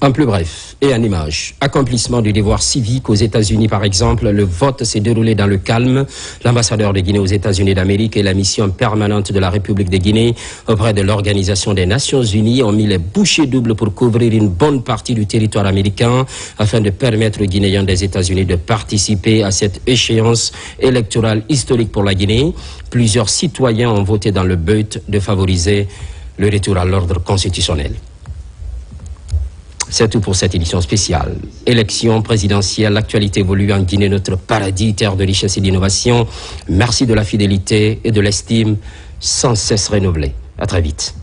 En plus bref et en image, accomplissement du devoir civique aux États-Unis par exemple, le vote s'est déroulé dans le calme. L'ambassadeur de Guinée aux États-Unis d'Amérique et la mission permanente de la République de Guinée auprès de l'Organisation des Nations Unies ont mis les bouchées doubles pour couvrir une bonne partie du territoire américain afin de permettre aux Guinéens des États-Unis de participer à cette échéance électorale historique pour la Guinée. Plusieurs citoyens ont voté dans le but de favoriser le retour à l'ordre constitutionnel. C'est tout pour cette édition spéciale. Élection présidentielle, l'actualité évolue en Guinée, notre paradis, terre de richesse et d'innovation. Merci de la fidélité et de l'estime sans cesse renouvelée. À très vite.